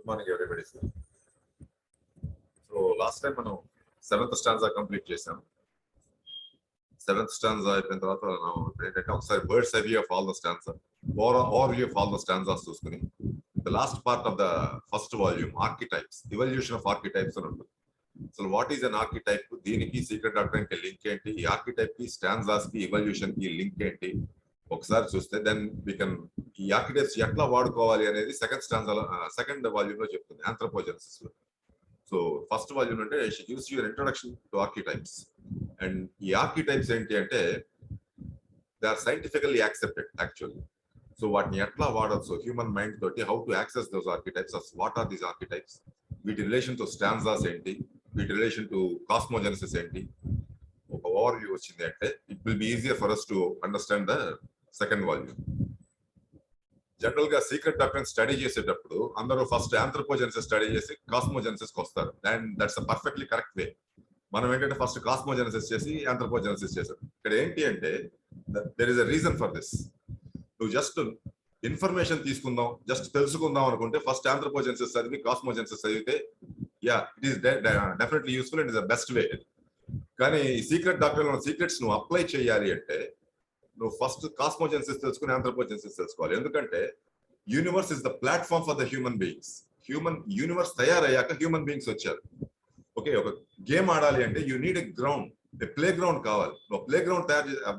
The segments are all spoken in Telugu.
Morning, everybody. So last time మనం 7th stanza complete చేసాం. 7th stanza అయిపోయిన తర్వాత మనం ఏంటంటే ఒకసారి bird's eye view of all the stanza, overview of all the stanzas చూసుకుని the last part of the first volume, archetypes, evolution of archetypes అని ఉంటుంది. So what is an archetype? దీనికి సీక్రెట్ డాక్ట్రైన్ కి లింక్ ఏంటి, ఈ ఆర్కిటైప్ కి స్టాంజాస్ కి ఎవల్యూషన్ కి లింక్ ఏంటి ఒకసారి చూస్తే దెన్ వి కెన్ ఈ ఆర్కిటైప్స్ ఎట్లా వాడుకోవాలి అనేది సెకండ్ వాల్యూమ్ లో చెప్తుంది ఆంథ్రోపోజెనిసిస్ లో. సో ఫస్ట్ వాల్యూమ్ అంటే she gives you introduction to archetypes. And ఈ ఆర్కిటైప్స్ ఏంటి అంటే they are scientifically accepted actually. So వాటిని ఎట్లా వాడచ్చు హ్యూమన్ మైండ్ తోటి, how to access those archetypes, what are these archetypes, వీటి రిలేషన్ టు స్టాంజాస్ ఏంటి, వీటి రిలేషన్ టు కాస్మోజెనిసిస్ ఏంటి, ఒక ఓవర్ వ్యూ వచ్చింది అంటే it will be easier for us to understand the second volume. General గా సీక్రెట్ డాక్ట్రైన్ స్టడీ చేసేటప్పుడు అందరూ ఫస్ట్ ఆంథ్రోపోజెనిసిస్ స్టడీ చేసి కాస్మోజెనిసిస్ కి వస్తారు. And that's perfectly correct way. మనం ఏంటంటే ఫస్ట్ కాస్మోజెనిసిస్ చేసి ఆంథ్రోపోజెనిసిస్ చేసాం. ఇక్కడ ఏంటి అంటే there is a reason for this. నువ్వు జస్ట్ ఇన్ఫర్మేషన్ తీసుకుందాం, జస్ట్ తెలుసుకుందాం అనుకుంటే ఫస్ట్ ఆంథ్రోపోజెనిసిస్ చదివి కాస్మోజెనిసిస్ చదివితే it is definitely useful and is the best way. కానీ ఈ సీక్రెట్ డాక్ట్రైన్ సీక్రెట్స్ నువ్వు అప్లై చేయాలి అంటే నువ్వు ఫస్ట్ కాస్మోజెనిసిస్ తెలుసుకుని ఆంథ్రోపోజెనిసిస్ తెలుసుకోవాలి. ఎందుకంటే universe is the platform for the human beings. Universe తయారయ్యాక హ్యూమన్ బీయింగ్స్ వచ్చారు. ఓకే, ఒక గేమ్ ఆడాలి అంటే you need a ground, a play ground కావాలి. నువ్వు play ground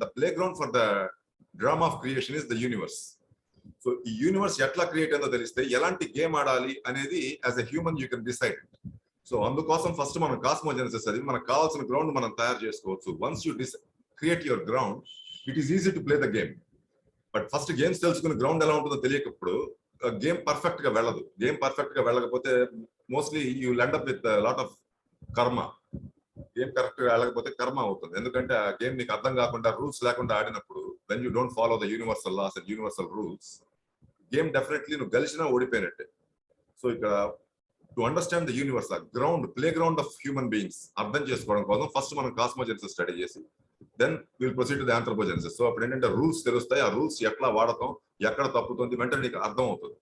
the play ground for the drama of creation is the universe. So ఈ యూనివర్స్ ఎట్లా క్రియేట్ అయిందో తెలిస్తే ఎలాంటి గేమ్ ఆడాలి అనేది as a human you can decide. So అందుకోసం ఫస్ట్ మనం కాస్మోజెనిసిస్ అది మనకు కావాల్సిన గ్రౌండ్ మనం తయారు చేసుకోవచ్చు. Once you create your ground it is easy to play the game. But first games తెలుసుకుని గ్రౌండ్ ఎలా ఉంటుందో తెలియకప్పుడు గేమ్ పర్ఫెక్ట్ గా వెళ్ళదు. గేమ్ పర్ఫెక్ట్ గా వెళ్ళకపోతే mostly you land up with lot of కర్మ. గేమ్ కరెక్ట్ గా వెళ్ళకపోతే కర్మ అవుతుంది. ఎందుకంటే ఆ గేమ్ నీకు అర్థం కాకుండా రూల్స్ లేకుండా ఆడినప్పుడు when you don't follow the universal laws and universal rules, game definitely నువ్వు గెలిచినా ఓడిపోయినట్టే. సో ఇక్కడ టు అండర్స్టాండ్ ద యూనివర్స్, ఆ ground, playground of human beings అర్థం చేసుకోవడం కోసం ఫస్ట్ మనం కాస్మోజెనిసిస్ స్టడీ చేసి then will proceed to the anthropogenesis. So అప్పుడు ఏంటంటే రూల్స్ తెలుస్తాయి, ఆ రూల్స్ ఎట్లా వాడతాం, ఎక్కడ తప్పుతుంది వెంటనే నీకు అర్థం అవుతుంది.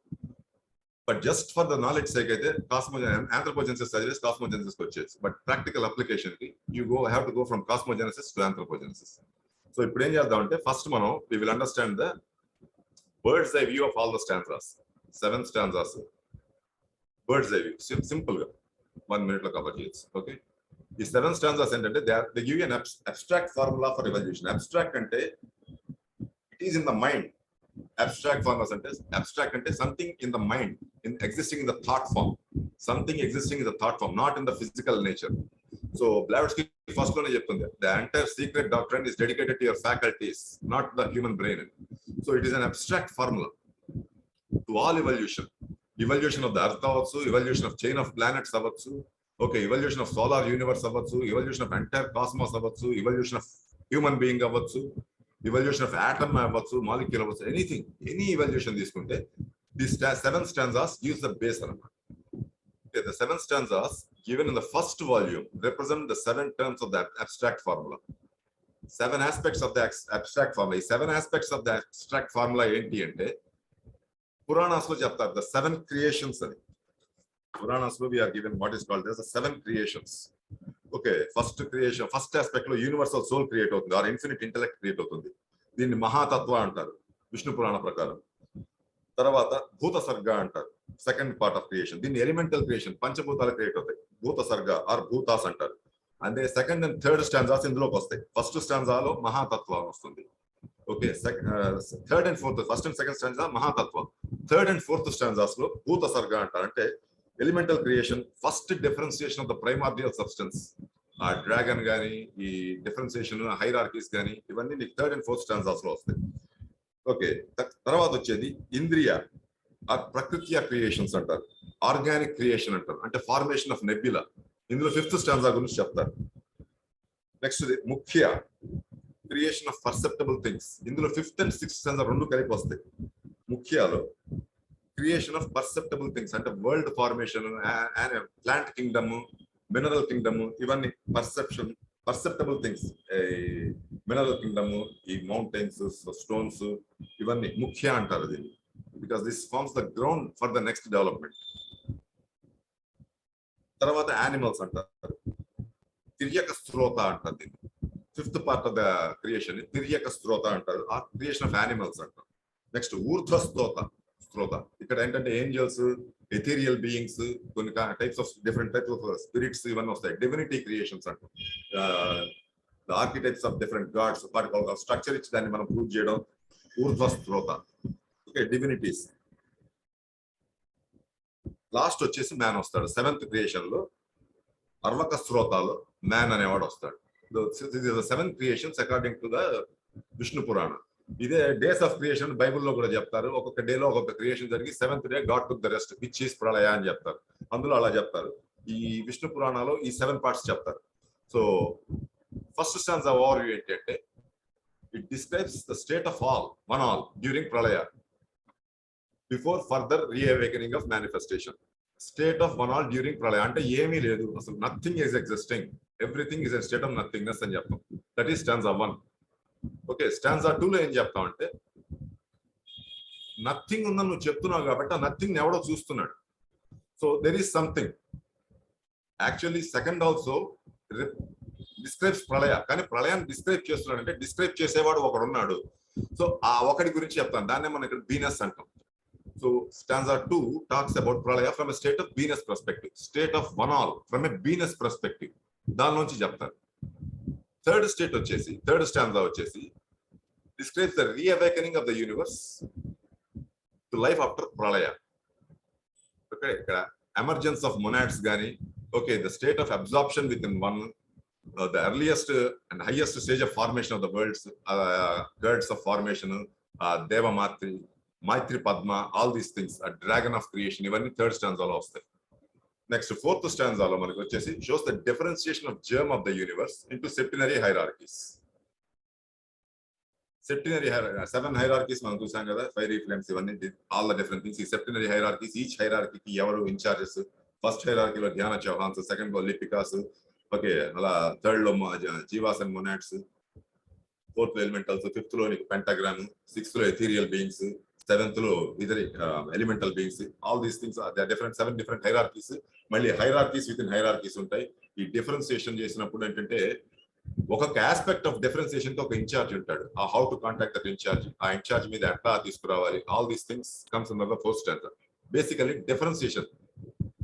But just for the knowledge sake అయితే ఆంథ్రోపోజెనిసిస్ చదివేసి కాస్మోజెనిసిస్ వచ్చేసి, బట్ ప్రాక్టికల్ అప్లికేషన్ కి you have to go from cosmogenesis to anthropogenesis. So ఇప్పుడు ఏం చేద్దాం అంటే ఫస్ట్ మనం we will understand the bird's eye view of all the stanzas. 7 stanzas bird's eye view simple గా 1 minute లో కవర్ చేయొచ్చు. ఓకే, ఈ 7 స్టాంజాస్ ఏంటంటే they give you an abstract formula for evolution. Abstract అంటే it is in the mind. Abstract formulas అంటే అబ్స్ట్రాక్ట్ అంటే something in the mind, in existing in the thought form, something existing in the thought form, not in the physical nature. So Blavatsky first లోనే చెప్తుంది the entire secret doctrine is dedicated to your faculties, not the human brain. So it is an abstract formula to all evolution. Evolution of the earth అవ్వచ్చు, evolution of chain of planets అవ్వచ్చు, okay, evolution of solar universe అవ్వచ్చు, ఎవల్యూషన్ ఆఫ్ ఎంటైర్ కాస్మాస్ అవ్వచ్చు, ఎవల్యూషన్ ఆఫ్ హ్యూమన్ బీయింగ్ అవ్వచ్చు, ఎవల్యూషన్ ఆఫ్ ఆటమ్ అవ్వచ్చు, మాలిక్యూల్ అవ్వచ్చు, ఎనీథింగ్, ఎనీ ఎవల్యూషన్ తీసుకుంటే the 7 stanzas gives the base అన్నమాట. Okay, the 7 stanzas given in the first volume represent the 7 terms of the abstract formula. 7 aspects of the abstract formula. 7 aspects of the abstract formula ఏంటి అంటే పురాణాస్ లో చెప్తారు the 7 creations అని. పురాణాస్ లో we are given what is called as the 7 creations. Okay, first creation, first aspect లో యూనివర్సల్ సోల్ క్రియేట్ అవుతుంది, ఆర్ ఇన్ఫినిట్ ఇంటెలెక్ట్ క్రియేట్ అవుతుంది. దీన్ని మహాతత్వ అంటారు విష్ణు పురాణ ప్రకారం. తర్వాత భూత సర్గ అంటారు, సెకండ్ పార్ట్ ఆఫ్ క్రియేషన్. దీన్ని ఎలిమెంటల్ క్రియేషన్, పంచభూతాలు క్రియేట్ అవుతాయి, భూత సర్గ ఆర్ భూతాస్ అంటారు. అంటే సెకండ్ అండ్ థర్డ్ స్టాంజాస్ ఇందులోకి వస్తాయి. ఫస్ట్ స్టాంజాలో మహాతత్వం వస్తుంది. Okay, third and fourth, first and second stanza మహాతత్వం, థర్డ్ అండ్ ఫోర్త్ స్టాంజాస్ లో భూత సర్గ అంటారు. అంటే elemental creation, first differentiation of the primordial substance. ఆ డ్రాగన్ గానీ, ఈ డిఫరెన్సియేషన్, హైరార్కీస్ గానీ, ఇవన్నీ నీకు థర్డ్ అండ్ ఫోర్త్ స్టాంజాస్ లో వస్తాయి. ఓకే, తర్వాత వచ్చేది ఇంద్రియ ప్రకృతి క్రియేషన్స్ అంటారు, ఆర్గానిక్ క్రియేషన్ అంటారు, అంటే ఫార్మేషన్ ఆఫ్ నెబ్యులా. ఇందులో 5th స్టాంజా గురించి చెప్తారు. నెక్స్ట్ ముఖ్య క్రియేషన్ ఆఫ్ పర్సెప్టబుల్ థింగ్స్. ఇందులో 5th and 6th స్టాంజా రెండు కలిపి వస్తాయి. ముఖ్యాలో క్రియేషన్ ఆఫ్ పర్సెప్టబుల్ థింగ్స్ అంటే world formation, plant kingdom, mineral kingdom, ఇవన్నీ పర్సెప్టబుల్ థింగ్స్. మినరల్ కింగ్డమ్, ఈ మౌంటైన్స్, స్టోన్స్, ఇవన్నీ ముఖ్య అంటారు దీన్ని, because this forms the ground for the next development. తర్వాత యానిమల్స్ అంటారు, తిర్యక శ్రోత అంటారు దీన్ని. Fifth part of the creation తిర్యక శ్రోత అంటారు, ఆ క్రియేషన్ ఆఫ్ యానిమల్స్ అంటారు. నెక్స్ట్ ఊర్ధ్వ శ్రోత, ఇక్కడ ఏంటంటే ఏంజల్స్, ఎథీరియల్ బీయింగ్స్, కొన్ని types of different types of spirits ఇవన్నీ వస్తాయి. డివినిటీ క్రియేషన్స్ అంటాం, the architects of different gods, వాటికి ఒక స్ట్రక్చర్ ఇచ్చి దాన్ని మనం ప్రూవ్ చేయడం ఊర్ధ్వ శ్రోత. ఓకే, డివినిటీస్. లాస్ట్ వచ్చేసి మ్యాన్ వస్తాడు. సెవెంత్ క్రియేషన్ లో అర్వక శ్రోతాలో మ్యాన్ అనేవాడు వస్తాడు. Seven creations according to the Vishnu పురాణం. ఇదే డేస్ ఆఫ్ క్రియేషన్ బైబుల్లో కూడా చెప్తారు. ఒక్కొక్క డేలో ఒక్కొక్క క్రియేషన్ జరిగి seventh day God took the rest which is ప్రళయ అని చెప్తారు. అందులో అలా చెప్తారు. ఈ విష్ణు పురాణాలో ఈ 7 పార్ట్స్ చెప్తారు. So first stands of overview ఏంటంటే it describes the state of one all during pralaya before further reawakening of manifestation. State of one all during pralaya అంటే ఏమీ లేదు అసలు, nothing is existing, everything is a state of nothingness అని చెప్తాం. That is stands of 1. Okay, stands of 2 లో ఏం చెప్తామంటే నథింగ్ ఉందని నువ్వు చెప్తున్నావు కాబట్టి ఆ నథింగ్ ఎవడో చూస్తున్నాడు. So there is something. Actually second also describes ప్రళయ, కానీ ప్రళయాన్ని డిస్క్రైబ్ చేస్తున్నాడు అంటే డిస్క్రైబ్ చేసేవాడు ఒకడున్నాడు. సో ఆ ఒకటి గురించి చెప్తాను, దాన్నే మనం ఇక్కడ బీనస్ అంటాం. So stanza 2 talks about pralaya from a state of Venus perspective, state of one all from a Venus perspective. దాని నుంచి చెప్తారు. థర్డ్ స్టాంజా వచ్చేసి describes the reawakening of the universe to life after pralaya. Okay, ఇక్కడ emergence of monads గాని, okay, the state of absorption within one, the earliest and highest stage of formation of the worlds, gods of formation, Deva Maitri Padma, all these things, a dragon of creation, ఇవన్నీ థర్డ్ స్టాంజాలో వస్తాయి. నెక్స్ట్ ఫోర్త్ స్టాంజాలో మనకి వచ్చేసి shows the differentiation of germ of the universe into septenary hierarchies. Septenary 7 hierarchies మనం చూసాం కదా, ఫైరీ ఫ్లేమ్స్, ఇవన్నీ ఆల్ ద డిఫరెంట్ థింగ్స్. ఈ సెప్టినరీ హైరార్కీస్, ఈచ్ హైరార్కీకి ఎవరు ఇన్ఛార్జెస్. ఫస్ట్ హైరార్కీలో ధ్యాన చౌహాన్స్, సెకండ్ లో లిపికాస్, ఓకే, అలా థర్డ్ లో జీవాస్ అండ్ మొనాడ్స్, ఫోర్త్ లో ఎలిమెంటల్స్, ఫిఫ్త్ లో పెంటాగ్రామ్, సిక్స్త్ లో ఎథీరియల్ బీయింగ్స్, సెవెంత్ లో ether elemental beings. All these things they are different, 7 different hierarchies. మళ్ళీ హైరార్కీస్ విత్ ఇన్ హైరార్కీస్ ఉంటాయి. ఈ డిఫరెన్సియేషన్ చేసినప్పుడు ఏంటంటే ఒక్కొక్క ఆస్పెక్ట్ ఆఫ్ డిఫరెన్సియేషన్ తో ఒక ఇన్ఛార్జ్ ఉంటాడు. ఆ how to contact that incharge, ఆ ఇన్ఛార్జ్ మీద ఎట్లా తీసుకురావాలి, all these things comes in the fourth stanza. Basically differentiation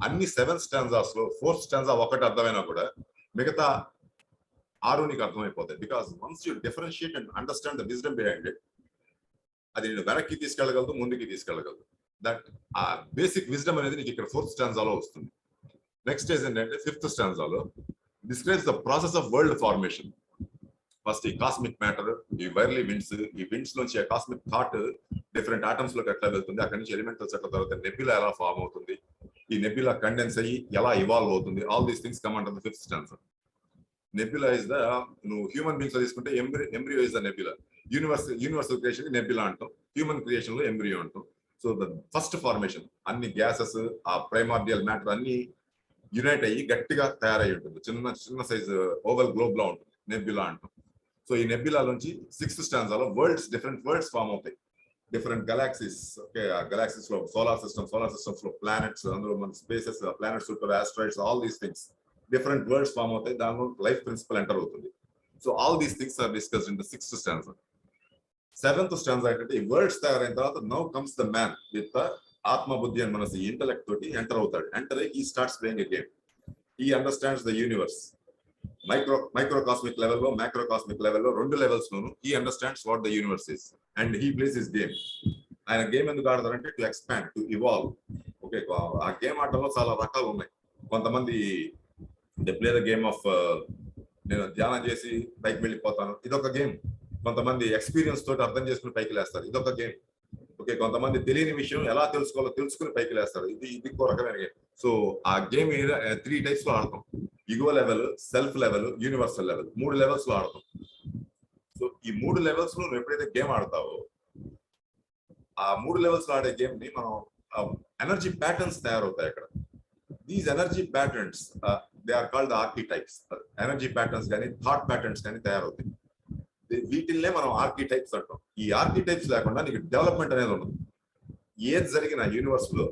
అన్ని 7 స్టాంజాస్ లో ఫోర్త్ స్టాంజా ఒకటి అర్థమైనా కూడా మిగతా 6 నీకు అర్థమైపోతాయి. Because once you differentiate and understand the wisdom behind it, అది నేను వెనక్కి తీసుకెళ్ళగలదు, ముందుకి తీసుకెళ్ళగలదు. దట్ ఆ బేసిక్ విజ్డమ్ అనేది నీకు ఇక్కడ ఫోర్త్ స్టాంజాలో వస్తుంది. నెక్స్ట్ ఏంటంటే ఫిఫ్త్ స్టాంజాలో describes the process of world formation. First ఈ కాస్మిక్ మ్యాటర్, ఈ వైర్లీ విండ్స్, ఈ విండ్స్ నుంచి ఆ కాస్మిక్ థాట్ డిఫరెంట్ ఆటమ్స్ లోకి ఎట్లా వెళ్తుంది, అక్కడి నుంచి ఎలిమెంటల్స్ ఎట్లా, తర్వాత నెబ్యులా ఎలా ఫార్మ్ అవుతుంది, ఈ నెబ్యులా కండెన్స్ అయ్యి ఎలా ఇవాల్వ్ అవుతుంది, all these things come under the fifth stanza. Nebula is the, నువ్వు హ్యూమన్ బీయింగ్స్ లో తీసుకుంటే embryo is the nebula. Universal creation nebula అంటాం, హ్యూమన్ క్రియేషన్ లో ఎంబ్రియో అంటాం. సో ద ఫస్ట్ ఫార్మేషన్, అన్ని గ్యాసెస్, ఆ ప్రైమార్డియల్ మ్యాటర్ అన్ని యునైట్ అయ్యి గట్టిగా తయారై ఉంటుంది. చిన్న సైజ్ ఓవల్ గ్లోబ్ లా ఉంటుంది, నెబ్యులా అంటాం. సో ఈ నెబ్యులా నుంచి సిక్స్త్ స్టాంజాలో డిఫరెంట్ వరల్డ్స్ ఫార్మ్ అవుతాయి. డిఫరెంట్ గెలాక్సీస్, ఓకే, ఆ గెలాక్సీస్ లో సోలార్ సిస్టమ్స్ లో ప్లానెట్స్, అందులో మన స్పేసెస్, ప్లానెట్స్ చుట్టూ asteroids, all these things, different worlds form అవుతాయి. దానిలో లైఫ్ ప్రిన్సిపల్ ఎంటర్ అవుతుంది. So all these things are discussed in the sixth stanza. Seventh stanza ఏంటంటే ఈ వర్డ్స్ తయారైన తర్వాత now comes the man with ఆత్మ, బుద్ధి అండ్ మనసు, ఇంటలెక్ట్ తోటి ఎంటర్ అవుతాడు. ఎంటర్ అయ్యి ఈ స్టార్ట్స్ ప్లేయింగ్ ఎ గేమ్. ఈ అండర్స్టాండ్స్ ద యూనివర్స్ మైక్రోకాస్మిక్ లెవెల్లో, మైక్రోకాస్మిక్ లెవెల్లో, 2 లెవెల్స్ లోను ఈ understands what the universe is and he plays his game. ఆయన గేమ్ ఎందుకు ఆడతారంటే to expand, to evolve. Okay, ఆ గేమ్ ఆటలో చాలా రకాలు ఉన్నాయి. కొంతమంది they play the game of నేను ధ్యానం చేసి పైకి వెళ్ళిపోతాను, ఇదొక గేమ్. కొంతమంది ఎక్స్పీరియన్స్ తోటి అర్థం చేసుకుని పైకి లేస్తారు, ఇదొక గేమ్. ఓకే, కొంతమంది తెలియని విషయం ఎలా తెలుసుకోవాలో తెలుసుకుని పైకి లేస్తారు, ఇది ఇంకో రకమైన గేమ్. సో ఆ గేమ్ 3 టైప్స్ లో ఆడతాం. Ego level, self level, universal level, 3 levels లో ఆడతాం. సో ఈ 3 లెవెల్స్ లో నువ్వు ఎప్పుడైతే గేమ్ ఆడతావో, ఆ 3 లెవెల్స్ లో ఆడే గేమ్ ని మనం ఎనర్జీ ప్యాటర్న్స్ తయారవుతాయి అక్కడ. These energy patterns they are called archetypes. Energy patterns కానీ థాట్ ప్యాటర్న్స్ కానీ తయారవుతాయి. వీటిల్నే మనం ఆర్కిటైప్స్ అంటాం. ఈ ఆర్కిటైప్స్ లేకుండా నీకు డెవలప్మెంట్ అనేది ఉండదు. ఏది జరిగిన యూనివర్స్ లో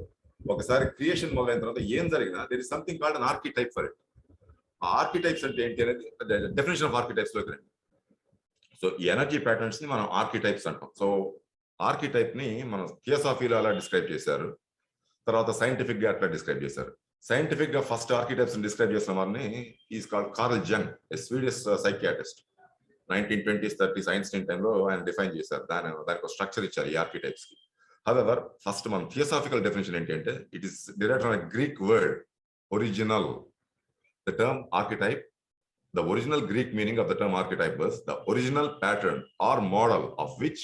ఒకసారి క్రియేషన్ మొదలైన తర్వాత ఏం జరిగినా there is something called an archetype for it. ఆ ఆర్కిటైప్స్ అంటే ఏంటి అనేది డెఫినేషన్ ఆఫ్ ఆర్కిటైప్స్ లోకి రండి. సో ఈ ఎనర్జీ ప్యాటర్న్స్ ని మనం ఆర్కిటైప్స్ అంటాం. సో ఆర్కిటైప్ ని మనం థియోసాఫీలో అలా డిస్క్రైబ్ చేశారు, తర్వాత సైంటిఫిక్ గా అట్లా డిస్క్రైబ్ చేశారు. సైంటిఫిక్ గా ఫస్ట్ ఆర్కిటైప్స్ డిస్క్రైబ్ చేసిన వారిని is called Carl Jung, Swedish psychiatrist. 1920s 30s Einstein టైంలో ఆయన డిఫైన్ చేశారు, దానికి ఒక స్ట్రక్చర్ ఇచ్చారు ఈ ఆర్కిటైప్స్ కి. హవెవర్ ఫస్ట్ మనం థియోసాఫికల్ డెఫినేషన్ ఏంటి అంటే it is derived from a Greek word original. The term archetype, the original Greek meaning of the term archetype was the original pattern or model of which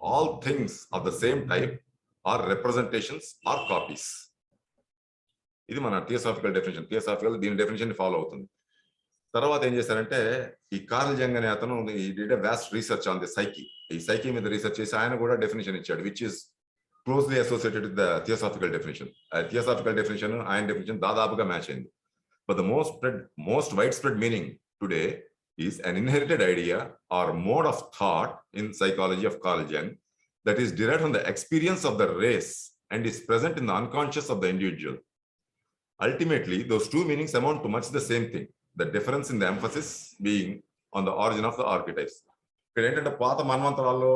all things of the same type are representations or copies. ఇది మన థియోసాఫికల్ డెఫినేషన్. థియోసాఫికల్ దీని డెఫినేషన్ ఫాలో అవుతుంది. తర్వాత ఏం చేశారంటే ఈ కార్ల్ జంగ్ అనే అతను ఈ did a vast research on the psyche. ఈ సైకి మీద రీసెర్చ్ చేసి ఆయన కూడా డెఫినేషన్ ఇచ్చాడు which is closely associated with the theosophical definition. Theosophical definition ఆయన డెఫినేషన్ దాదాపుగా మ్యాచ్ అయింది. But the most widespread meaning today is an inherited idea or mode of thought in psychology of Carl Jung that is derived from the experience of the race and is present in the unconscious of the individual. Ultimately, those two meanings amount to much the same thing, the difference in the emphasis being on the origin of the archetypes. ఇక్కడ ఏంటంటే పాత మన్వంతరాల్లో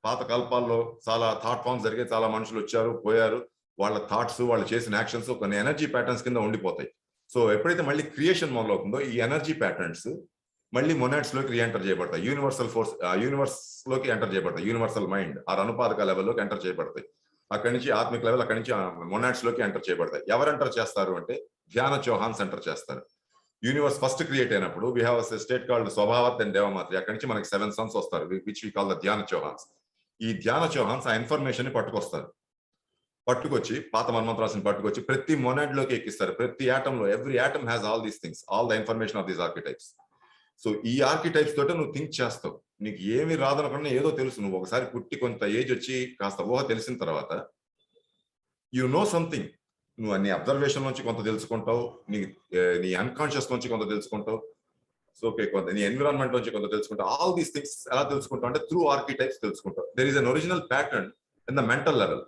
పాత కల్పాల్లో చాలా థాట్ ఫామ్స్ జరిగే, చాలా మనుషులు వచ్చారు పోయారు, వాళ్ళ థాట్స్ వాళ్ళు చేసిన యాక్షన్స్ కొన్ని ఎనర్జీ ప్యాటర్న్స్ కింద ఉండిపోతాయి. సో ఎప్పుడైతే మళ్ళీ క్రియేషన్ మొదలవుతుందో ఈ ఎనర్జీ ప్యాటర్న్స్ మళ్ళీ మొనాడ్స్ లోకి రీఎంటర్ చేయబడతాయి, యూనివర్సల్ ఫోర్స్ యూనివర్స్ లోకి ఎంటర్ చేయబడతాయి, యూనివర్సల్ మైండ్ ఆ అనుపాదక లెవెల్లోకి ఎంటర్ చేయబడతాయి. అక్కడి నుంచి ఆత్మిక లెవెల్, అక్కడి నుంచి మొనాడ్స్ లోకి ఎంటర్ చేయబడతాయి. ఎవరు ఎంటర్ చేస్తారు అంటే ధ్యాన చౌహాన్స్ ఎంటర్ చేస్తారు. యూనివర్స్ ఫస్ట్ క్రియేట్ అయినప్పుడు we have state called Svabhavat and Devamatri. అక్కడి నుంచి మనకి 7 సన్స్ వస్తారు విచ్ వి కాల్ ద ధ్యాన చౌహాన్స్. ఈ ధ్యాన చౌహాన్స్ ఆ ఇన్ఫర్మేషన్ ని పట్టుకొస్తారు. పట్టుకొచ్చి పాత మన్మంత్రాలను పట్టుకొచ్చి ప్రతి మొనాడ్ లోకి ఎక్కిస్తారు. ప్రతి ఆటమ్ లో every atom has all these things, all the information of these archetypes. So ఈ ఆర్కిటైప్స్ తోటే నువ్వు థింక్ చేస్తావు. నీకు ఏమి రాదనుకున్నా ఏదో తెలుసు. నువ్వు ఒకసారి పుట్టి కొంత ఏజ్ వచ్చి కాస్త ఊహ తెలిసిన తర్వాత యు నో సంథింగ్. నువ్వు నీ అబ్జర్వేషన్ నుంచి కొంత తెలుసుకుంటావు, నీ అన్కాన్షియస్ నుంచి కొంత తెలుసుకుంటావు, సో ఓకే కొంత నీ ఎన్విరాన్మెంట్ నుంచి కొంత తెలుసుకుంటావు. ఆల్ దీస్ థింగ్స్ ఎలా తెలుసుకుంటావు అంటే త్రూ ఆర్కిటైప్స్ తెలుసుకుంటావు. There is an original pattern in the mental level.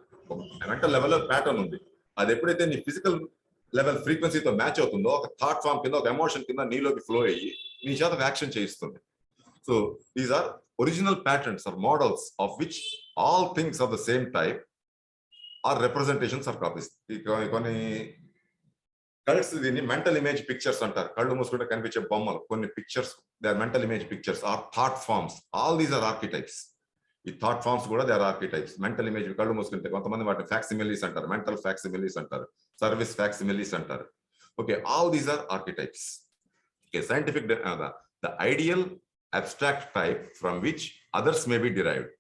Mental లెవెల్లో ప్యాటర్న్ ఉంది. అది ఎప్పుడైతే నీ ఫిజికల్ లెవెల్ ఫ్రీక్వెన్సీతో మ్యాచ్ అవుతుందో ఒక థాట్ ఫామ్ కింద, ఒక ఎమోషన్ కింద నీలోకి ఫ్లో అయ్యి నీ చేత యాక్షన్ చేయిస్తుంది. So these are original patterns or models of which all things of the same type are representations or copies. కొన్ని కల్ట్స్ దీన్ని మెంటల్ ఇమేజ్ పిక్చర్స్ అంటారు. కళ్ళు మూసుకుంటే కనిపించే బొమ్మలు కొన్ని pictures, they are mental image pictures or thought forms. All these are archetypes. ఈ థాట్ ఫార్మ్స్ కూడా they are archetypes. Mental image కళ్ళు మూసుకుంటే కొంతమంది వాటిని ఫ్యాక్సిమిలీస్ అంటారు, మెంటల్ ఫ్యాక్సిమిలీస్ అంటారు, సర్వీస్ ఫ్యాక్సిమిలీస్ అంటారు. Okay, all these are archetypes. Okay, scientific the ideal abstract type from which others may be derived.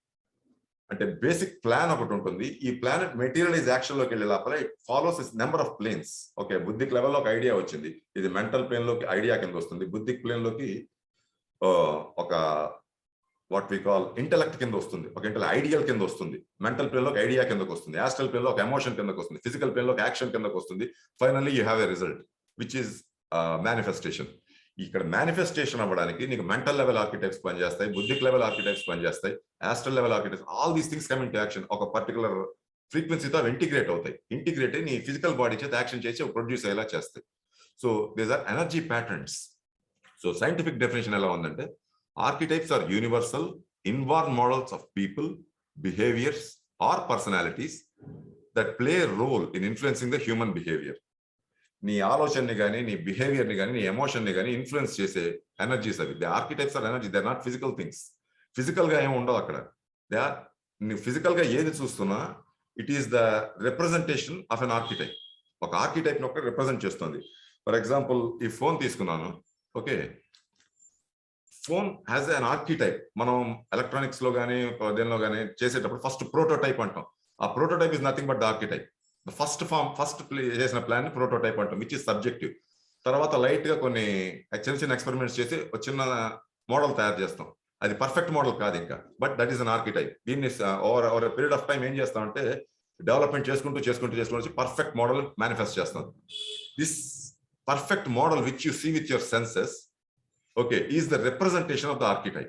అంటే బేసిక్ ప్లాన్ ఒకటి ఉంటుంది. ఈ ప్లానెట్ మెటీరియలైజ్ యాక్షన్ లోకి వెళ్ళే లోపల it follows is number of planes. Okay, buddhic లెవెల్లో ఒక ఐడియా వచ్చింది, ఇది మెంటల్ ప్లేన్ లోకి ఐడియా కింద వస్తుంది. బుద్ధిక్ ప్లేన్ లోకి ఒక వాట్ వి కాల్ ఇంటెలెక్ట్ కింద వస్తుంది, ఒక ఐడియల్ కింద వస్తుంది. మెంటల్ ప్లేన్ లో ఒక ఐడియా కిందకు వస్తుంది, యాస్ట్రల్ ప్లేన్ లో ఒక ఎమోషన్ కిందకు వస్తుంది, ఫిజికల్ ప్లేన్ లో ఒక యాక్షన్ కిందకు వస్తుంది. Finally you have a result which is manifestation. ఇక్కడ మేనిఫెస్టేషన్ అవ్వడానికి నీకు మెంటల్ లెవెల్ ఆర్కిటెక్ట్స్ పనిచేస్తాయి, బుద్ధిక్ లెవెల్ ఆర్కిటెక్ట్స్ పనిచేస్తాయి, astral level architects. All these things come into action. ఒక పర్టికులర్ ఫ్రీక్వెన్సీతో అవి ఇంటిగ్రేట్ అవుతాయి. ఇంటిగ్రేట్ అయ్యి నీ ఫిజికల్ బాడీ చేత యాక్షన్ చేసి ప్రొడ్యూస్ అయ్యేలా చేస్తాయి. So these are energy patterns. So scientific definition ఎలా ఉందంటే archetypes are universal inborn models of people, behaviors or personalities that play a role in influencing the human behavior. నీ ఆలోచనని కానీ, నీ బిహేవియర్ని కానీ, నీ ఎమోషన్ని కానీ ఇన్ఫ్లుయెన్స్ చేసే ఎనర్జీస్ అవి. They archetypes are energy, they are not physical things. Physical గా ఏమి ఉండవు అక్కడ. దే ఆర్, నువ్వు ఫిజికల్ గా ఏది చూస్తున్నా it is the representation of an archetype. ఒక ఆర్కిటైప్ ని ఒక రిప్రజెంట్ చేస్తుంది. ఫర్ ఎగ్జాంపుల్ ఈ ఫోన్ తీసుకున్నాను. Okay, phone has an archetype. మనం ఎలక్ట్రానిక్స్ లో కానీ దేనిలో కానీ చేసేటప్పుడు ఫస్ట్ ప్రోటోటైప్ అంటాం. ఆ prototype is nothing but the archetype. First form, first చేసిన ప్లాన్ ని ప్రోటోటైప్ అంటాం, విచ్ ఇస్ సబ్జెక్టివ్. తర్వాత లైట్ గా కొన్ని చిన్న చిన్న ఎక్స్పెరిమెంట్స్ చేసి ఒక చిన్న మోడల్ తయారు చేస్తాం. అది పర్ఫెక్ట్ మోడల్ కాదు ఇంకా, but that is an archetype. దీన్ని ఓవర్ పీరియడ్ ఆఫ్ టైం ఏం చేస్తాం అంటే డెవలప్మెంట్ చేసుకుంటూ పర్ఫెక్ట్ మోడల్ మేనిఫెస్ట్ చేస్తాం. This perfect model which you see with your senses, okay, is the representation of the archetype.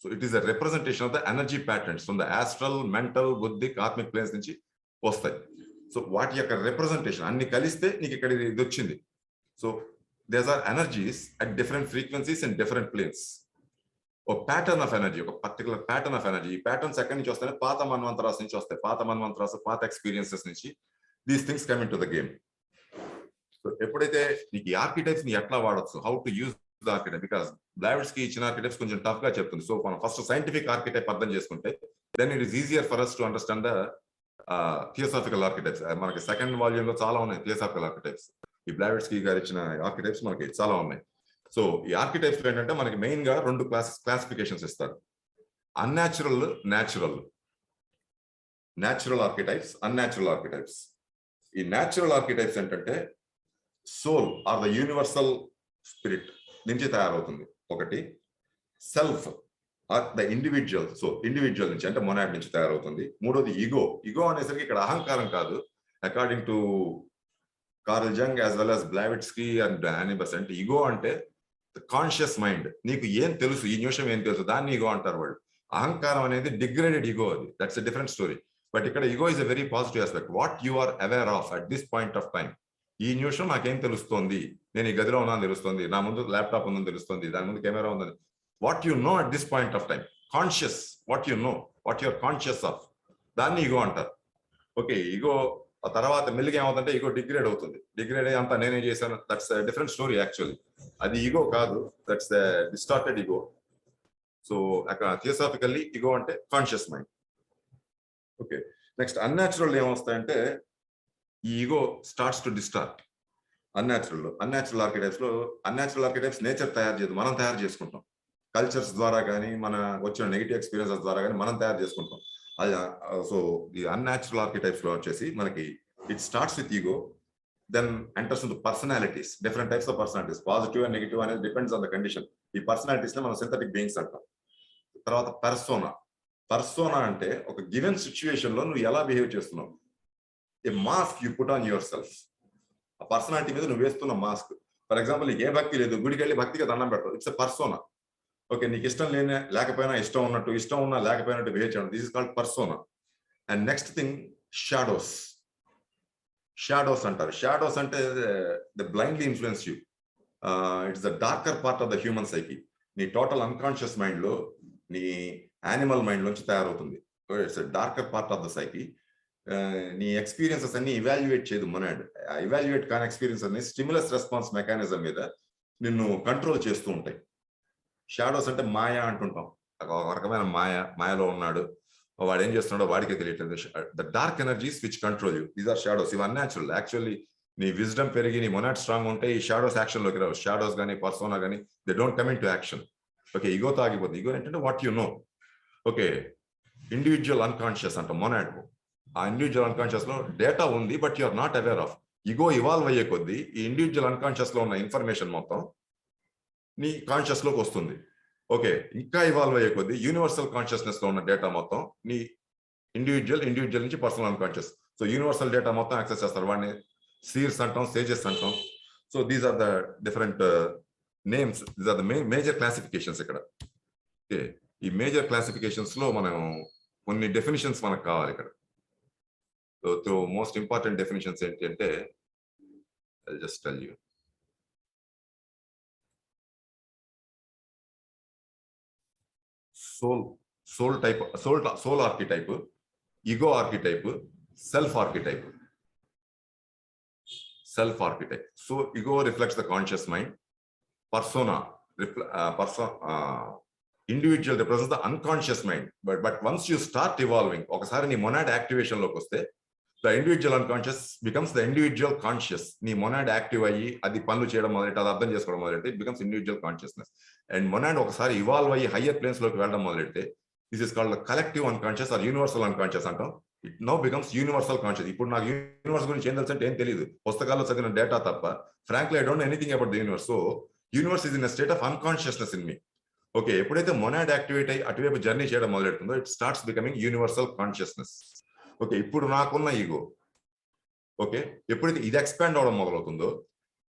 So it is a representation of the energy patterns from the astral, mental, buddhic, atmic planes nunchi vastayi. So వాటి యొక్క రిప్రజెంటేషన్ అన్ని కలిస్తే నీకు ఇక్కడ ఇది వచ్చింది. So there are energies at different frequencies and different planes. ఒక ప్యాటర్న్ ఆఫ్ ఎనర్జీ, ఒక పర్టికులర్ ప్యాటర్న్ ఆఫ్ ఎనర్జీ. ఈ ప్యాటర్న్స్ ఎక్కడి నుంచి వస్తాయి? పాత మన్వంతరాస్ నుంచి వస్తాయి. పాత మన్వంతరాస్, పాత ఎక్స్పీరియన్సెస్ నుంచి these things come into the game. So ఎప్పుడైతే నీకు ఈ ఆర్కిటైప్స్ ని ఎట్లా వాడచ్చు, how to use the archetype, because Blavatsky కి ఇచ్చిన ఆర్కిటైప్స్ కొంచెం టఫ్ గా చెప్తుంది. సో మనం ఫస్ట్ సైంటిఫిక్ ఆర్కిటైప్ అర్థం చేసుకుంటే then it is easier for us to understand the theosophical archetypes. మనకి సెకండ్ వాల్యూమ్ లో చాలా ఉన్నాయి థియోసాఫికల్ ఆర్కిటైప్స్. ఈ బ్లావిట్స్ కి గారు ఇచ్చిన ఆర్కిటైప్స్ మనకి చాలా ఉన్నాయి. సో ఈ ఆర్కిటైప్స్ ఏంటంటే మనకి మెయిన్ గా రెండు క్లాసిఫికేషన్స్ ఇస్తారు: unnatural, natural. Natural archetypes, unnatural archetypes. ఈ న్యాచురల్ ఆర్కిటైప్స్ ఏంటంటే soul or the universal spirit నుంచి తయారవుతుంది ఒకటి. Self or the individual, so individual నుంచి అంటే మొనాడ్ నుంచి తయారవుతుంది. మూడోది ఈగో. ఈగో అనేసరికి ఇక్కడ అహంకారం కాదు. According to Carl Jung as well as Blavatsky and యానిబస్, అంటే ఈగో అంటే కాన్షియస్ మైండ్. నీకు ఏం తెలుసు, ఈ నిమిషం ఏం తెలుసు, దాన్ని ఈగో అంటారు వాళ్ళు. అహంకారం అనేది డిగ్రేడెడ్ ఈగో, అది that's a different story. But ఇక్కడ ego is a very positive aspect. What you are aware of at this point of time. ఈ నిమిషం నాకేం తెలుస్తుంది, నేను ఈ గదిలో ఉన్నాను తెలుస్తుంది, నా ముందు ల్యాప్టాప్ ఉందని తెలుస్తుంది, దాని ముందు కెమెరా ఉందని. What you no at this point of time, conscious, what you no, what your conscious of, దాన్ని ఈగో అంటారు. ఓకే, ఈగో ఆ తర్వాత మెల్లిగా ఏమవుతుందంటే ఈగో డిగ్రేడ్ అవుతుంది. డిగ్రేడ్ అయ్యి అంతా నేనేం చేశాను, దట్స్ డిఫరెంట్ స్టోరీ యాక్చువల్లీ. అది ఈగో కాదు, దట్స్ డిస్టార్టెడ్ ఈగో. సో అక్కడ థియోసాఫికల్లీ ఈగో అంటే conscious mind. Okay, next unnatural ఏమొస్తాయంటే ఈ ego starts to distort. Unnatural archetypes nature తయారు చేయదు, మనం తయారు చేసుకుంటాం. కల్చర్స్ ద్వారా కానీ, మన వచ్చిన నెగిటివ్ ఎక్స్పీరియన్సెస్ ద్వారా కానీ మనం తయారు చేసుకుంటాం. సో ఈ అన్యాచురల్ ఆర్కిటైప్స్ లో వచ్చేసి మనకి it starts with ego, then enters into personalities, different types of personalities. Positive and negative అనేది డిపెండ్స్ ఆన్ ద కండిషన్. ఈ పర్సనాలిటీస్ ని మనం సింథటిక్ బీయింగ్స్ అంటాం. తర్వాత పర్సోనా అంటే ఒక గివెన్ సిచ్యువేషన్ లో నువ్వు ఎలా బిహేవ్ చేస్తున్నావు. ఏ mask you put on yourself. ఆ పర్సనాలిటీ మీద నువ్వు వేస్తున్న మాస్క్. ఫర్ ఎగ్జాంపుల్, నీకు ఏ భక్తి లేదు, గుడికి వెళ్ళి భక్తిగా దండం పెట్టవు, ఇట్స్ ఎ పర్సోనా. ఓకే, నీకు ఇష్టం లేకపోయినా ఇష్టం ఉన్నట్టు, ఇష్టం ఉన్నా లేకపోయినట్టు బిహేవ్ చేయడం, this is called persona. And next thing shadows. Shadows అంటారు. షాడోస్ అంటే the blindly influence you. It's the darker part of the human psyche. నీ టోటల్ అన్కాన్షియస్ మైండ్ లో, నీ యానిమల్ మైండ్ నుంచి తయారవుతుంది. It's darker part of the psyche. నీ ఎక్స్పీరియన్సెస్ అన్ని ఇవాల్యుయేట్ చేయదు మొనాడ్. ఇవాల్యుయేట్ కాని ఎక్స్పీరియన్స్ అన్ని స్టిమ్యులస్ రెస్పాన్స్ మెకానిజం మీద నిన్ను కంట్రోల్ చేస్తూ ఉంటాయి. షాడోస్ అంటే మాయా అంటుంటాం. ఒక రకమైన మాయలో ఉన్నాడు, వాడు ఏం చేస్తున్నాడో వాడికే తెలియట్లేదు. The dark energies which control you, these are shadows. ఇవి అన్యాచురల్. యాక్చువల్లీ నీ విజ్డమ్ పెరిగి నీ మొనాడ్ స్ట్రాంగ్ ఉంటే ఈ షాడోస్ యాక్షన్ లోకి రావు. షాడోస్ కానీ పర్సోనా కానీ they don't come into action. Okay, ఈగోతో ఆగిపోతుంది. ఈగో ఏంటంటే what you know. Okay, individual unconscious అంట మొనాడ్. ఆ ఇండివిజువల్ అన్కాన్షియస్ లో డేటా ఉంది, but you are not aware of. Ego evolve అయ్యే కొద్దీ ఈ ఇండివిజువల్ అన్కాన్షియస్ లో ఉన్న ఇన్ఫర్మేషన్ మొత్తం నీ కాన్షియస్ లోకి వస్తుంది. ఓకే, ఇంకా ఇవాల్వ్ అయ్యే కొద్దీ యూనివర్సల్ కాన్షియస్నెస్ లో ఉన్న డేటా మొత్తం నీ ఇండివిజువల్ నుంచి personal unconscious. So universal data మొత్తం యాక్సెస్ చేస్తారు. వాడిని సీర్స్ అంటాం, సేజెస్ అంటాం. So these are the different names, these are the major classifications ఇక్కడ. ఓకే, ఈ మేజర్ క్లాసిఫికేషన్స్ లో మనం కొన్ని డెఫినిషన్స్ మనకు కావాలి ఇక్కడ. సో మోస్ట్ ఇంపార్టెంట్ డెఫినిషన్స్ ఏంటి అంటే, I'll just tell you. Soul archetype, ego archetype, self archetype. So ego reflects the conscious mind. Persona, individual represents the unconscious mind. But once you start evolving, ఒకసారి నీ మొనాడ్ యాక్టివేషన్ లోకి వస్తే the individual unconscious becomes the individual conscious. నీ మొనాడ్ యాక్టివ్ అయ్యి అది పనులు చేయడం మొదలెట్టి, అది అర్థం చేసుకోవడం మొదలెట్టి, it becomes individual consciousness. And monad ఒకసారి ఇవాల్వ్ అయ్యి హయ్యర్ ప్లేన్స్ లోకి వెళ్ళడం మొదలెడితే this is called collective unconscious or universal unconscious అంటాం. It now becomes universal conscious. ఇప్పుడు నాకు యూనివర్స్ గురించి ఏం తెలుసు అంటే ఏం తెలియదు, పుస్తకాల్లో చదివిన డేటా తప్ప. Frankly I don't know anything about the universe. So universe is in a state of unconsciousness in me. Okay, ఎప్పుడైతే మొనాడ్ యాక్టివేట్ అయ్యి అటువైపు జర్నీ చేయడం మొదలెడుతుందో it starts becoming universal consciousness. Okay, ఇప్పుడు నాకున్న ఈగో, ఓకే, ఎప్పుడైతే ఇది ఎక్స్పాండ్ అవడం మొదలవుతుందో,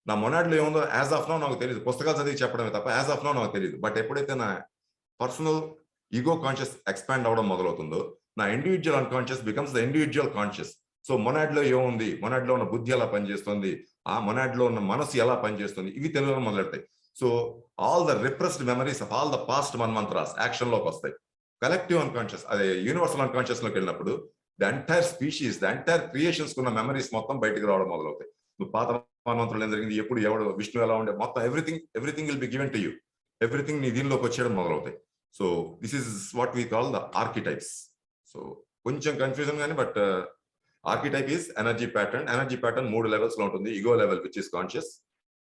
నా మొనాడ్లో ఏముందో యాజ్ ఆఫ్ నో నాకు తెలియదు, పుస్తకాలు చదివి చెప్పడమే తప్ప యాజ్ ఆఫ్ నో నాకు తెలియదు. బట్ ఎప్పుడైతే నా పర్సనల్ ఈగో కాన్షియస్ ఎక్స్పాండ్ అవడం మొదలవుతుందో, నా individual unconscious becomes the individual conscious. So మొనాడ్లో ఏముంది, మొనాడ్లో ఉన్న బుద్ధి ఎలా పనిచేస్తుంది, ఆ మొనాడ్లో ఉన్న మనసు ఎలా పనిచేస్తుంది, ఇవి తెలియడం మొదలెడతాయి. So all the repressed memories of all the past manvantaras action లోకి వస్తాయి. కలెక్టివ్ అన్కాన్షియస్, అదే యూనివర్సల్ అన్కాన్షియస్ లోకి వెళ్ళినప్పుడు the entire species, the entire creations ఉన్న మెమరీస్ మొత్తం బయటకు రావడం మొదలవుతాయి. నువ్వు పాత మన్మంత్రులు ఏం జరిగింది, ఎప్పుడు ఎవడు విష్ణు ఎలా ఉండే, మొత్తం everything will be given to you. Everything నీ దీనిలోకి వచ్చేయడం మొదలవుతాయి. So this is what we call the archetypes. So కొంచెం కన్ఫ్యూజన్ కానీ, but archetype is energy pattern. Energy pattern 3 levels లో ఉంటుంది. Ego level which is conscious,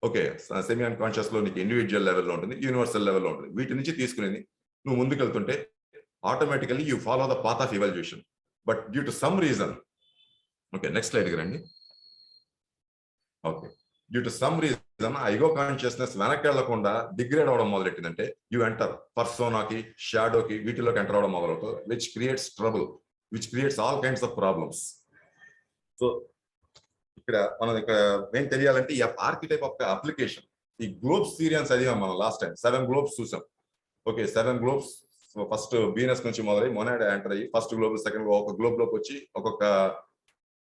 okay, semi unconscious లో నీకు ఇండివిజువల్ లెవెల్లో ఉంటుంది, యూనివర్సల్ లెవెల్లో ఉంటుంది. వీటి నుంచి తీసుకునేది నువ్వు ముందుకెళ్తుంటే automatically you follow the path of evolution. But due to some reason, okay next స్లైడ్కి రండి. Okay, due to some reason ఆ ఈగో కాన్షియస్నెస్ వెనక్కి వెళ్లకుండా డిగ్రేడ్ అవడం మొదలెట్టిందంటే యూ ఎంటర్ పర్సోనాకి, షాడోకి, వీటిలోకి ఎంటర్ అవడం మొదలవుతుంది, which creates trouble, which creates all kinds of problems. So ఇక్కడ ఏం తెలియాలంటే ఈ ఆర్కిటైప్ ఆఫ్ అప్లికేషన్, ఈ గ్లోబ్స్ థియరీ అని చదివాం మనం లాస్ట్ టైం. 7 గ్లోబ్స్ చూసాం. ఓకే, 7 గ్లోబ్స్ ఫస్ట్ వీనస్ నుంచి మొదలై మొనాడ్ ఎంటర్ అయ్యి ఫస్ట్ గ్లోబ్, సెకండ్ గ్లోబ్, ఒక గ్లోబ్ లోకి వచ్చి ఒక్కొక్క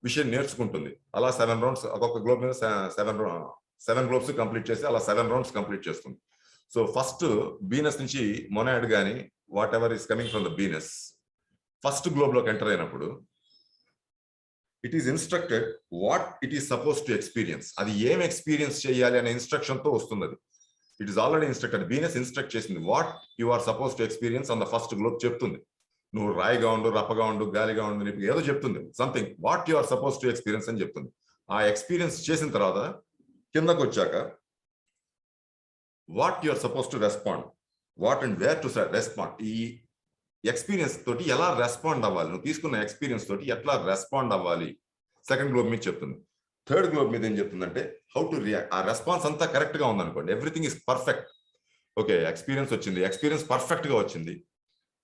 విషయం నేర్చుకుంటుంది. అలా 7 రౌండ్స్, ఒక్కొక్క గ్లోబ్ మీద 7 గ్లోబ్స్ కంప్లీట్ చేసి అలా 7 రౌండ్స్ కంప్లీట్ చేస్తుంది. సో ఫస్ట్ వీనస్ నుంచి మొనాడ్ గానీ whatever is coming from the Venus first globe లోకి ఎంటర్ అయినప్పుడు it is instructed what it is suppose to experience. అది ఏం ఎక్స్పీరియన్స్ చేయాలి అనే ఇన్స్ట్రక్షన్ తో వస్తుంది. అది it is already instructed. Venus instruct చేసింది what you are suppose to experience on the first globe చెప్తుంది. నువ్వు రాయిగా ఉండు, రప్పగా ఉండు, గాలిగా ఉండు, నీకు ఏదో చెప్తుంది. Something what you are suppose to experience అని చెప్తుంది. ఆ ఎక్స్పీరియన్స్ చేసిన తర్వాత కిందకు వచ్చాక what you are suppose to respond, what and where to respond. ఈ ఎక్స్పీరియన్స్ తోటి ఎలా రెస్పాండ్ అవ్వాలి, నువ్వు తీసుకున్న ఎక్స్పీరియన్స్ తోటి ఎట్లా రెస్పాండ్ అవ్వాలి సెకండ్ గ్లోబ్ మీద చెప్తుంది. థర్డ్ గ్లోబ్ మీద ఏం చెప్తుందంటే హౌ టు రియాక్ట్. ఆ రెస్పాన్స్ అంతా కరెక్ట్ గా ఉందనుకోండి, everything is perfect. Okay, experience వచ్చింది, ఎక్స్పీరియన్స్ పర్ఫెక్ట్ గా వచ్చింది.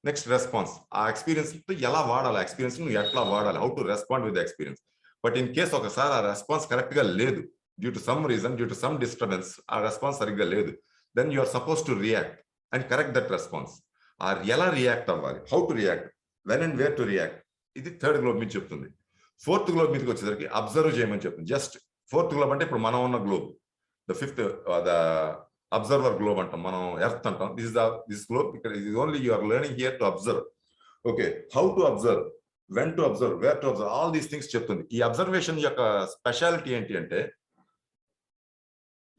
నెక్స్ట్ రెస్పాన్స్, ఆ ఎక్స్పీరియన్స్ ఎలా వాడాలి, ఎక్స్పీరియన్స్ నువ్వు ఎట్లా వాడాలి, how to respond with experience. But in case ఒకసారి ఆ రెస్పాన్స్ కరెక్ట్ గా లేదు, due to some reason, due to some disturbance ఆ రెస్పాన్స్ సరిగ్గా లేదు, then you are suppose to react and correct that response. ఎలా రియాక్ట్ అవ్వాలి, how to react, when and where to react, ఇది థర్డ్ గ్లోబ్ మీద చెప్తుంది. ఫోర్త్ గ్లోబ్ మీదకి వచ్చేసరికి అబ్జర్వ్ చేయమని చెప్తుంది. జస్ట్ ఫోర్త్ గ్లోబ్ అంటే ఇప్పుడు మనం ఉన్న globe, the fifth the observer globe అంటాం, మనం ఎర్త్ అంటాం. దిస్ గ్లోబ్ ఇక్కడ ఇది only you are learning here to observe. Okay, how to observe, when to observe, where to observe, all these things చెప్తుంది. ఈ అబ్జర్వేషన్ యొక్క స్పెషాలిటీ ఏంటి అంటే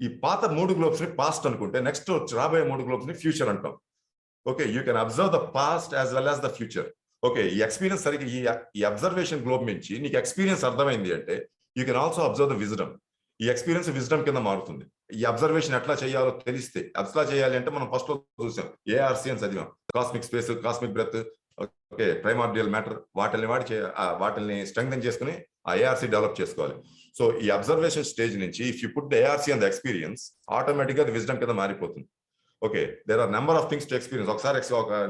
ఈ పాత 3 గ్లోబ్స్ ని పాస్ట్ అనుకుంటే నెక్స్ట్ రాబోయే 3 గ్లోబ్స్ ని ఫ్యూచర్ అంటాం. Okay, you can observe the past as well as the future. Okay, ఈ ఎక్స్పీరియన్స్ సరిగ్గా ఈ అబ్జర్వేషన్ గ్లోబ్ నుంచి నీకు ఎక్స్పీరియన్స్ అర్థమైంది అంటే you can also observe the wisdom. ఈ ఎక్స్పీరియన్స్ విజ్డమ్ కింద మారుతుంది. ఈ అబ్జర్వేషన్ ఎట్లా చేయాలో తెలిస్తే, ఎట్లా చేయాలి అంటే మనం ఫస్ట్ లో చూసాం, ఏఆర్సి అని చదివాం, cosmic space, cosmic breath, okay, primordial matter, వాటిని స్ట్రెంగ్థెన్ చేసుకుని ఆ ఏఆర్సి డెవలప్ చేసుకోవాలి. సో ఈ అబ్జర్వేషన్ స్టేజ్ నుంచి if you put the ARC and the experience, automatic గా విజ్డమ్ కింద మారిపోతుంది. Okay, there are number of things to experience. ఒకసారి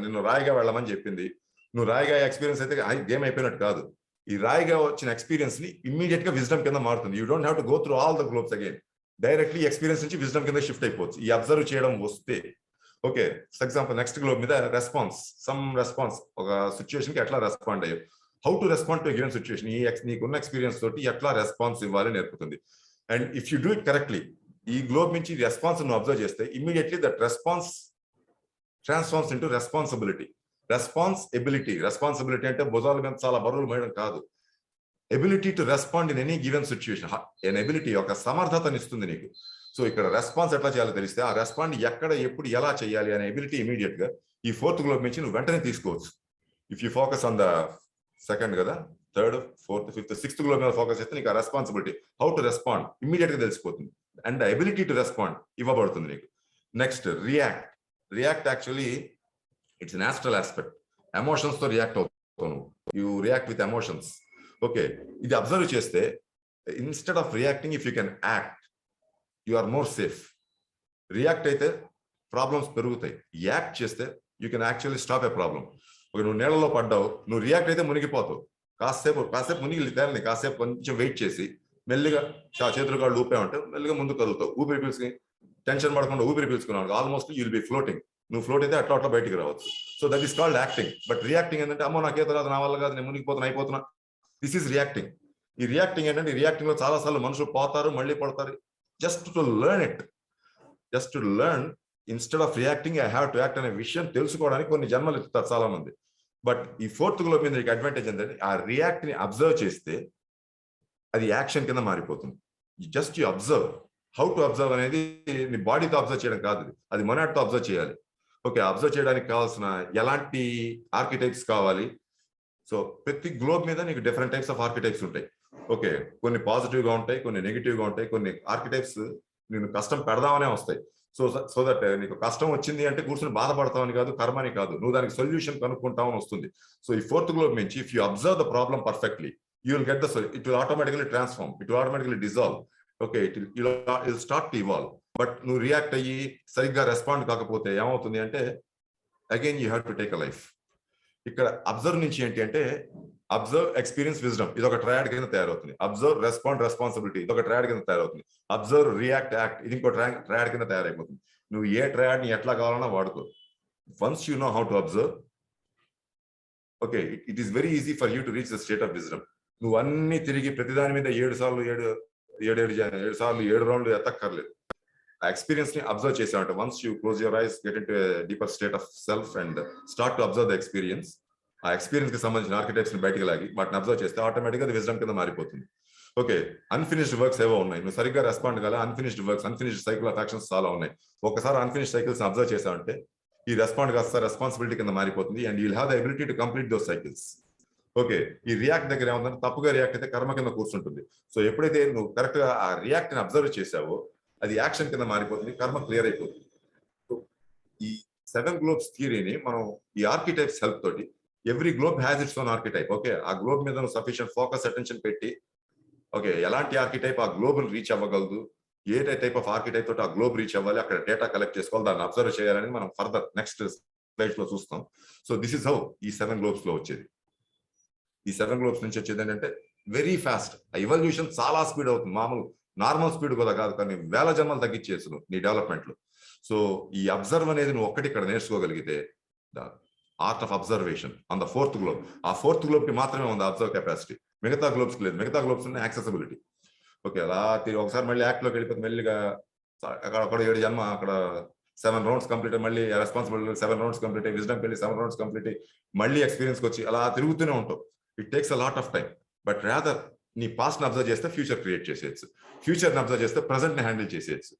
నిన్ను రాయిగా వెళ్ళమని చెప్పింది, నువ్వు రాయిగా ఎక్స్పీరియన్స్ అయితే గేమ్ అయిపోయినట్టు కాదు. ఈ రాయిగా వచ్చిన ఎక్స్పీరియన్స్ ని ఇమ్మీడియట్ గా విజ్డమ్ కింద మారుతుంది. You don't have to go through all the globes again, directly experience నుంచి విజ్డమ్ కింద షిఫ్ట్ అయిపోవచ్చు ఈ అబ్జర్వ్ చేయడం వస్తే. Okay, for example next globe మీద రెస్పాన్స్, ఒక సిచ్యువేషన్ కి ఎట్లా రెస్పాండ్ అయ్యో, how to respond to given situation, నీకున్న ఎక్స్పీరియన్స్ తోటి ఎట్లా రెస్పాన్స్ ఇవ్వాలి నేర్పుతుంది. And if you do it correctly, ఈ గ్లోబ్ నుంచి రెస్పాన్స్ ను అబ్జర్వ్ చేస్తే immediately that response transforms into responsibility. Responsibility అంటే భుజాల మీద చాలా బరువులు మోయడం కాదు, ability to respond in any given situation. An ability, ఒక సమర్థతని ఇస్తుంది నీకు. సో ఇక్కడ రెస్పాన్స్ ఎట్లా చేయాలో తెలిస్తే ఆ రెస్పాండ్ ఎక్కడ, ఎప్పుడు, ఎలా చేయాలి అనే ఎబిలిటీ ఇమీడియట్ గా ఈ ఫోర్త్ గ్లోబ్ నుంచి నువ్వు వెంటనే తీసుకోవచ్చు. If you focus on the second కదా, third, fourth, fifth, sixth globe మీద ఫోకస్ చేస్తే నీకు ఆ responsibility, how to respond immediate గా తెలిసిపోతుంది and the ability to respond ఇవ్వబడుతుంది నీకు. Next react actually it's natural aspect. Emotions తో రియాక్ట్ అవుతావు, you react with emotions. Okay, ఇది అబ్జర్వ్ చేస్తే instead of reacting if you can act, you are more safe. React అయితే ప్రాబ్లమ్స్ పెరుగుతాయి, యాక్ట్ చేస్తే you can actually stop A problem. ఒక నువ్వు నీళ్ళలో పడ్డావు, నువ్వు రియాక్ట్ అయితే మునిగిపోతావు. కాసేపు మునిగి తేలని, కాసేపు కొంచెం వెయిట్ చేసి మెల్లిగా చేతులు కాళ్ళు ఊపేమంటే మెల్లిగా ముందుకు కదులుతావు. ఊపిరి పీల్చుకుని టెన్షన్ పడకుండా ఊపిరి పీల్చుకున్నావు, almost you will be floating. నువ్వు ఫ్లోట్ అయితే అట్లా బయటికి రావచ్చు. So that is called acting. But reacting ఏంటంటే అమ్మో నాకే తర్వాత నా వల్ల కాదు, నేను మునిగిపోతున్నా, అయిపోతున్నా, దిస్ ఈస్ రియాక్టింగ్. ఈ రియాక్టింగ్ ఏంటంటే రియాక్టింగ్ లో చాలా సార్లు మనుషులు పోతారు మళ్ళీ పడతారు. Just to learn it, just to learn instead of reacting I have to act అనే విషయం తెలుసుకోవడానికి కొన్ని జన్మలు ఎత్తుతారు చాలా మంది. బట్ ఈ ఫోర్త్ గ్లోబ్ మీద అడ్వాంటేజ్ ఏంటంటే ఆ రియాక్ట్ ని అబ్జర్వ్ చేస్తే అది యాక్షన్ కింద మారిపోతుంది. Just you observe. How to observe అనేది నీ బాడీతో అబ్జర్వ్ చేయడం కాదు, అది మొనాడ్తో అబ్జర్వ్ చేయాలి. ఓకే, అబ్జర్వ్ చేయడానికి కావాల్సిన ఎలాంటి ఆర్కిటైప్స్ కావాలి. సో ప్రతి గ్లోబ్ మీద నీకు డిఫరెంట్ టైప్స్ ఆఫ్ ఆర్కిటైప్స్ ఉంటాయి. ఓకే, కొన్ని పాజిటివ్ గా ఉంటాయి, కొన్ని నెగిటివ్ గా ఉంటాయి, కొన్ని ఆర్కిటైప్స్ నేను కష్టం పెడదామనే వస్తాయి. సో దట్ నీకు కష్టం వచ్చింది అంటే కూర్చొని బాధపడతామని కాదు, కర్మని కాదు, నువ్వు దానికి సొల్యూషన్ కనుక్కుంటామని వస్తుంది. సో ఈ ఫోర్త్ గ్లోబ్ నుంచి if you observe the problem perfectly, you will get the it will automatically transform, it will automatically dissolve. Okay, it'll start to evolve. But నువ్వు రియాక్ట్ అయ్యి సరిగ్గా రెస్పాండ్ కాకపోతే ఏమవుతుంది అంటే again you have to take a life. ఇక్కడ అబ్జర్వ్ నుంచి ఏంటి అంటే అబ్జర్వ్, ఎక్స్పీరియన్స్, విజ్డమ్, ఇది ఒక ట్రయాడ్ కింద తయారవుతుంది. అబ్జర్వ్, రెస్పాండ్, రెస్పాన్సిబిలిటీ ఇది ఒక ట్రయాడ్ కింద తయారవుతుంది. అబ్జర్వ్, రియాక్ట్, యాక్ట్ ఇది ఇంకో ట్రయాడ్ కింద తయారైపోతుంది. నువ్వు ఏ ట్రయాడ్ ని ఎట్లా కావాలన్నా వాడుకో. Once you know how to observe, okay, it is very easy for you to reach the state of wisdom. నువ్వు అన్ని తిరిగి ప్రతిదాని మీద 7 రౌండ్లు ఎత్తక్కర్లేదు. ఆ ఎక్స్పీరియన్స్ ని అబ్జర్వ్ చేసామంటే once you close your eyes, get in to deeper state of self and start to observe the experience. ఆ ఎక్స్పీరియన్స్ కి సంబంధించిన ఆర్కిటెక్ట్స్ ని బయటకు లాగి వాటిని అబ్జర్వ్ చేస్తే ఆటోమేటిక్ గా విజ్డమ్ కింద మారిపోతుంది. ఓకే, అన్ఫినిష్డ్ వర్క్స్ ఏవో ఉన్నాయి, నువ్వు సరిగ్గా రెస్పాండ్ కాలే, unfinished works, unfinished cycle of actions చాలా ఉన్నాయి. ఒకసారి అన్ఫినిష్డ్ సైకిల్స్ అబ్జర్వ్ చేసామంటే ఈ రెస్పాండ్ కాస్త రెస్పాన్సిబిలిటీ కింద మారిపోతుంది and you will have the ability to complete those cycles. Okay, ఈ రియాక్ట్ దగ్గర ఏమవుతుందంటే తప్పుగా రియాక్ట్ అయితే కర్మ కింద కూర్చుంటుంది. సో ఎప్పుడైతే నువ్వు కరెక్ట్ గా ఆ రియాక్ట్ ని అబ్జర్వ్ చేసావో అది యాక్షన్ కింద మారిపోతుంది, కర్మ క్లియర్ అయిపోతుంది. సో ఈ 7 గ్లోబ్స్ థియరీని మనం ఈ ఆర్కిటైప్స్ హెల్ప్ తోటి, every globe has its own archetype. Okay, ఆ గ్లోబ్ మీద నువ్వు సఫిషియెంట్ ఫోకస్, అటెన్షన్ పెట్టి ఓకే ఎలాంటి ఆర్కిటైప్ ఆ గ్లోబ్ రీచ్ అవ్వగలదు, ఏ టైప్ ఆఫ్ ఆర్కిటైప్ తోటి ఆ గ్లోబ్ రీచ్ అవ్వాలి, అక్కడ డేటా కలెక్ట్ చేసుకోవాలి, దాన్ని అబ్జర్వ్ చేయాలని మనం ఫర్దర్ నెక్స్ట్ స్లైడ్స్ లో చూస్తాం. సో దిస్ ఇస్ హౌ ఈ 7 గ్లోబ్స్ లో వచ్చేది. ఈ 7 గ్లోబ్స్ నుంచి వచ్చేది ఏంటంటే వెరీ ఫాస్ట్, ఎవల్యూషన్ చాలా స్పీడ్ అవుతుంది. మామూలు నార్మల్ స్పీడ్ కూడా కాదు, కానీ వేల జన్మలు తగ్గించేసు నీ డెవలప్మెంట్ లో. సో ఈ అబ్జర్వ్ అనేది నువ్వు ఒక్కటి ఇక్కడ నేర్చుకోగలిగితే the art of observation on the fourth globe, ఆ ఫోర్త్ గ్లోబ్ కి మాత్రమే ఉంది అబ్జర్వ్ కెపాసిటీ, మిగతా గ్లోబ్స్ కి లేదు. మిగతా గ్లోబ్స్ ఉన్నాయి యాక్సెసిబిలిటీ. ఓకే, అలా ఒకసారి మళ్ళీ యాక్ట్ లోకి వెళ్ళిపోతే మెల్లిగా అక్కడ 7 జన్మ, అక్కడ 7 రౌండ్స్ కంప్లీట్, మళ్ళీ రెస్పాన్సిబిలిటీ 7 రౌండ్స్ కంప్లీట్, విజ్డమ్ వెళ్ళి 7 రౌండ్స్ కంప్లీట్, మళ్ళీ ఎక్స్పీరియన్స్ వచ్చి అలా తిరుగుతూనే ఉంటావు. It takes a lot of time. But rather నీ పాస్ట్ ని అబ్జర్వ్ చేస్తే ఫ్యూచర్ క్రియేట్ చేసేయచ్చు, ఫ్యూచర్ ని అబ్జర్వ్ చేస్తే ప్రెసెంట్ ని హ్యాండిల్ చేసేయచ్చు.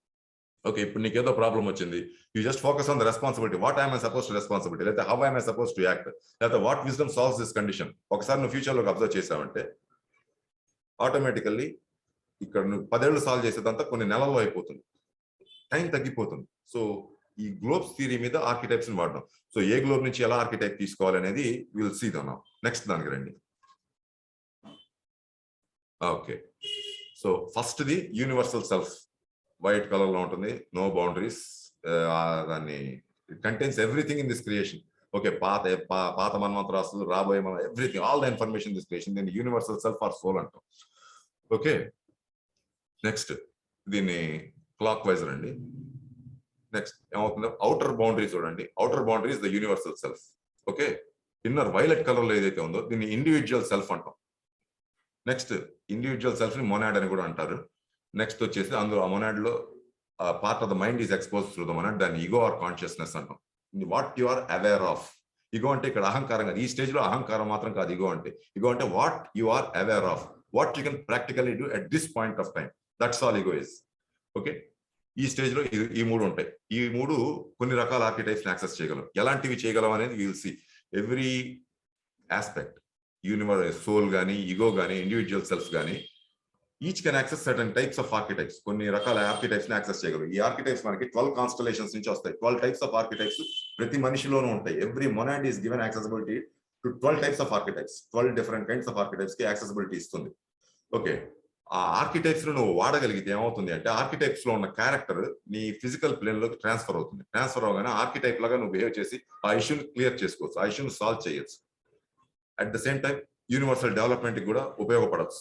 ఓకే, ఇప్పుడు నీకు ఏదో ప్రాబ్లం వచ్చింది, you just focus on the responsibility, what I'm suppose to responsibility, లేదా how I'm suppose to act, లేదా what wisdom solves this condition. ఒకసారి నువ్వు ఫ్యూచర్ లోకి అబ్జర్వ్ చేసావంటే ఆటోమేటికల్లీ ఇక్కడ నువ్వు 10 ఏళ్ళు సాల్వ్ చేసేదంతా కొన్ని నెలల్లో అయిపోతుంది, టైం తగ్గిపోతుంది. సో ఈ గ్లోబ్స్ థియరీ మీద ఆర్కిటైప్స్ ని వాడడం. సో ఏ గ్లోబ్ నుంచి ఎలా ఆర్కిటైప్ తీసుకోవాలి అనేది విల్ సీ దన్. నెక్స్ట్ దానికి రండి. Okay, so first the universal self, white colour లో ఉంటుంది, నో బౌండరీస్, దాన్ని contains everything in this creation. Okay, పాత మన్వంతరాస్తులు, రాబోయే everything, all the information this creation, దీన్ని యూనివర్సల్ సెల్ఫ్ ఆర్ సోల్ అంటాం. ఓకే, నెక్స్ట్ దీన్ని క్లాక్ వైజ్ రండి. నెక్స్ట్ ఏమవుతుందో అవుటర్ బౌండరీ చూడండి. Outer boundary is the universal self. Okay, inner violet colour లో ఏదైతే ఉందో దీన్ని ఇండివిజువల్ సెల్ఫ్ అంటాం. నెక్స్ట్ ఇండివిజువల్ సెల్ఫ్ ని మొనాడ్ అని కూడా అంటారు. నెక్స్ట్ వచ్చేసి అందులో ఆ మొనాడ్ లో part of the mind is expose through the monad, దాన్ని ఈగో ఆర్ కాన్షియస్నెస్ అంటాం. What you are aware of. Ego అంటే ఇక్కడ అహంకారం కాదు, ఈ స్టేజ్ లో అహంకారం మాత్రం కాదు ఈగో అంటే. ఈగో అంటే what you are aware of, what you can practically do at this point of time, that's all ego is. Okay, ఈ స్టేజ్ లో ఈ 3 ఉంటాయి. ఈ 3 కొన్ని రకాల ఆర్కిటైప్స్ యాక్సెస్ చేయగలం. ఎలాంటివి చేయగలం అనేది will see. Every aspect, universe soul గానీ, ఈగో గానీ, ఇండివిజువల్ సెల్ఫ్ గానీ, each can access certain types of archetypes. కొన్ని రకాల ఆర్కిటైప్స్ ని యాక్సెస్ చేయగలరు. ఈ ఆర్కిటైప్స్ మనకి 12 కాన్స్టలేషన్స్ నుంచి వస్తాయి. 12 టైప్స్ ఆఫ్ ఆర్కిటైప్స్ ప్రతి మనిషిలోనూ ఉంటాయి. Every monad is given accessibility to 12 types of archetypes. 12 different kinds of archetypes కి యాక్సెసిబిలిటీ ఇస్తుంది. ఓకే, ఆ ఆర్కిటైప్స్ నువ్వు వాడగలిగితే ఏమవుతుంది అంటే ఆర్కిటైప్స్ లో ఉన్న క్యారెక్టర్ నీ ఫిజికల్ ప్లేన్ లోకి ట్రాన్స్ఫర్ అవుతుంది. ట్రాన్స్ఫర్ అవగానే ఆర్కిటైప్ లాగా నువ్వు బిహేవ్ చేసి ఆ ఇష్యూని క్లియర్ చేసుకోవచ్చు, ఆ ఇష్యూని సాల్వ్ చేయొచ్చు. At the same time universal development కూడా ఉపయోగపడవచ్చు.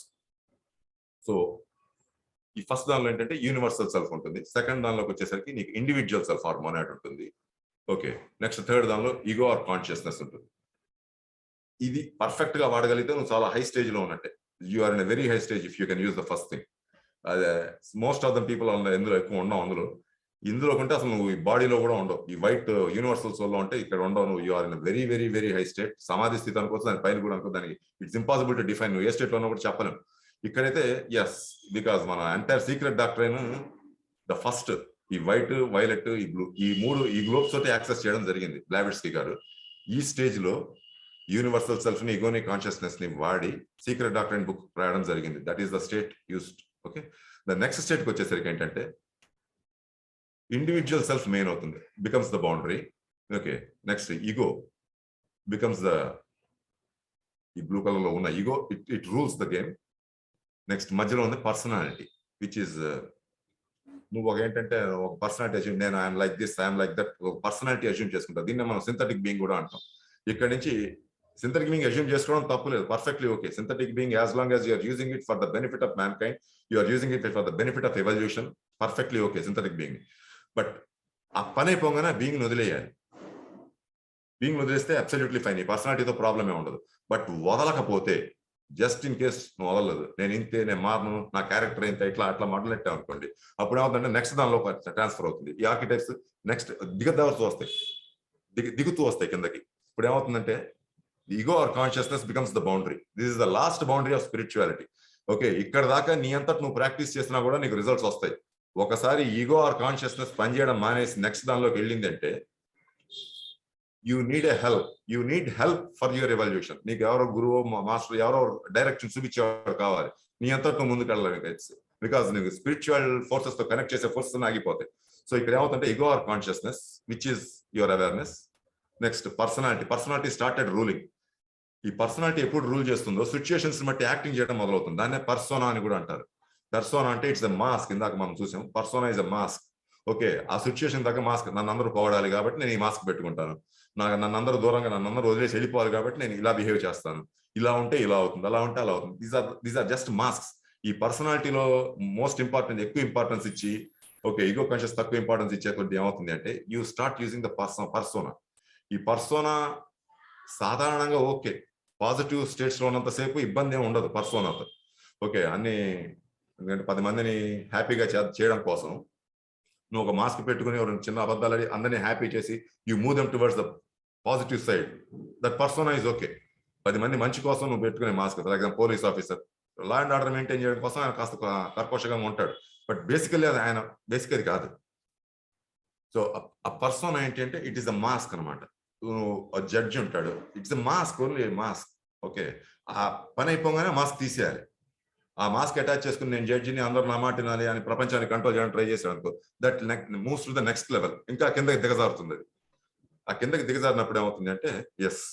సో ఈ ఫస్ట్ దానిలో ఏంటంటే యూనివర్సల్ సెల్ఫ్ ఉంటుంది. సెకండ్ దానిలోకి వచ్చేసరికి నీకు ఇండివిజువల్ సెల్ఫ్ ఆర్ మొనాడ్ ఉంటుంది. ఓకే, నెక్స్ట్ థర్డ్ దానిలో ఈగో ఆర్ కాన్షియస్నెస్ ఉంటుంది. ఇది పర్ఫెక్ట్ గా వాడగలిగితే నువ్వు చాలా హై స్టేజ్ లో ఉన్నట్టే. you are in a very high stage if you can use the first thing. Most of the people ఇందులో ఎక్కువ ఉండవు. ఇందులో కంటే అసలు నువ్వు ఈ బాడీలో కూడా ఉండవు. ఈ వైట్ యూనివర్సల్ సోల్లో ఉంటే ఇక్కడ ఉండవు. నువ్వు you are in very very very high state. సమాధి స్థితి అనుకోవచ్చు, దాని పైన కూడా అనుకో, దానికి ఇట్స్ ఇంపాసిబుల్ టు డిఫైన్. నువ్వు ఏ స్టేట్ లో ఉన్నా కూడా చెప్పలేము. ఇక్కడైతే ఎస్, బికాస్ మన entire secret doctrine the first ఈ వైట్, వైలెట్, ఈ బ్లూ, ఈ గ్లోబ్స్ తోటి యాక్సెస్ చేయడం జరిగింది బ్లావిట్స్కీ గారు. ఈ స్టేజ్ లో యూనివర్సల్ సెల్ఫ్ ని, ఇగోని, కాన్షియస్నెస్ ని వాడి సీక్రెట్ డాక్ట్రైన్ బుక్ రాయడం జరిగింది. That is the state used. Okay, the next state కి వచ్చేసరికి ఏంటంటే ఇండివిజువల్ సెల్ఫ్ మెయిన్ అవుతుంది, becomes the boundary. Okay, next ego becomes the, ఈ బ్లూ కలర్ లో ఉన్న ego, it rules the game. Next మధ్యలో ఉంది పర్సనాలిటీ, విచ్ ఇస్ నువ్వు ఒక ఏంటంటే ఒక పర్సనాలిటీ అజ్యూమ్, నేను I'm like this, I'm like that, ఒక పర్సనాలిటీ అజ్యూమ్ చేసుకుంటా. దీన్ని మనం సింథటిక్ బీయింగ్ కూడా అంటాం. ఇక్కడ నుంచి సింథటిక్ బీయింగ్ అజ్యూమ్ చేసుకోవడం తప్పు లేదు, perfectly okay. Synthetic being as long as you're using it for the benefit of mankind, you're using it for the benefit of evolution, perfectly okay synthetic being. But ఆ పని అయిపోగానే బీయింగ్ వదిలేయాలి. బీయింగ్ వదిలేస్తే అబ్సల్యూట్లీ ఫైన్, ఈ పర్సనాలిటీతో ప్రాబ్లమే ఉండదు. బట్ వదలకపోతే, జస్ట్ ఇన్ కేస్ నువ్వు వదలలేదు, నేను ఇంతే, నేను మారను, నా క్యారెక్టర్ ఇంత, ఇట్లా అట్లా మొదలెట్టావు అనుకోండి, అప్పుడు ఏమవుతుందంటే నెక్స్ట్ దానిలో ట్రాన్స్ఫర్ అవుతుంది. ఈ ఆర్కిటెక్ట్స్ నెక్స్ట్ దిగుతూ వస్తాయి, దిగుతూ వస్తాయి కిందకి. ఇప్పుడు ఏమవుతుందంటే ego or consciousness becomes the boundary. This is the last boundary of spirituality. Okay, ఇక్కడ దాకా నీ అంతటి నువ్వు ప్రాక్టీస్ చేసినా కూడా నీకు రిజల్ట్స్ వస్తాయి. ఒకసారి ఈగో ఆర్ కాన్షియస్నెస్ పనిచేయడం మానేసి నెక్స్ట్ దానిలోకి వెళ్ళింది అంటే you need help for your evolution. నీకు ఎవరో గురువు, మాస్టర్, ఎవరో డైరెక్షన్ చూపించేవాడు కావాలి. నీ అంతటి నువ్వు ముందుకు వెళ్ళాలి, బికాస్ నీకు స్పిరిచువల్ ఫోర్సెస్ తో కనెక్ట్ చేసే ఫోర్సెస్ ఆగిపోతాయి. సో ఇక్కడ ఏమవుతుంటే ego or consciousness which is your awareness. Next personality started ruling. ఈ పర్సనాలిటీ ఎప్పుడు రూల్ చేస్తుందో సిచ్యుయేషన్స్ బట్టి యాక్టింగ్ చేయడం మొదలవుతుంది. దాన్నే పర్సోనా అని కూడా అంటారు. పర్సోనా అంటే ఇట్స్ ఎ మాస్క్. ఇందాక మనం చూసాం, persona is a mask. Okay, ఆ సిచ్యుయేషన్ దగ్గర మాస్క్, నన్ను అందరూ పోవడాలి కాబట్టి నేను ఈ మాస్క్ పెట్టుకుంటాను, నన్ను అందరూ దూరంగా, నన్ను అందరూ వదిలేసి వెళ్ళిపోవాలి కాబట్టి నేను ఇలా బిహేవ్ చేస్తాను, ఇలా ఉంటే ఇలా అవుతుంది, అలా ఉంటే అలా అవుతుంది. These are just masks. ఈ పర్సనాలిటీలో మోస్ట్ ఇంపార్టెంట్, ఎక్కువ ఇంపార్టెన్స్ ఇచ్చి, ఓకే ఈగో కాన్షియస్ తక్కువ ఇంపార్టెన్స్ ఇచ్చే కొద్ది ఏమవుతుంది అంటే you start using the persona. ఈ పర్సోనా సాధారణంగా ఓకే, పాజిటివ్ స్టేట్స్ లో ఉన్నంతసేపు ఇబ్బంది ఏమి ఉండదు పర్సోనాతో. ఓకే, అన్ని 10 మందిని హ్యాపీగా చేయడం కోసం నువ్వు ఒక మాస్క్ పెట్టుకుని చిన్న అబద్ధాలు అడి అందరినీ హ్యాపీ చేసి you move them towards the positive side. That persona is okay. 10 మంది మంచి కోసం నువ్వు పెట్టుకునే mask. For example police officer law and order maintain చేయడం కోసం ఆయన కాస్త కర్కోశంగా ఉంటాడు, బట్ బేసికల్లీ అది ఆయన బేసికల్లీ కాదు. సో ఆ పర్సోనా ఏంటి అంటే ఇట్ ఈస్ అ మాస్క్ అనమాట. జడ్జి ఉంటాడు, it's a mask, only mask. Okay, ఆ పని అయిపోగానే మాస్క్ తీసేయాలి. ఆ మాస్క్ అటాచ్ చేసుకుని నేను జడ్జిని, అందరూ నా మాట వినాలి అని ప్రపంచాన్ని కంట్రోల్ చేయడానికి ట్రై చేశాడు అనుకో, that moves to the next level. ఇంకా కిందకి దిగజారుతుంది. అది ఆ కిందకి దిగజారినప్పుడు ఏమవుతుంది అంటే ఎస్,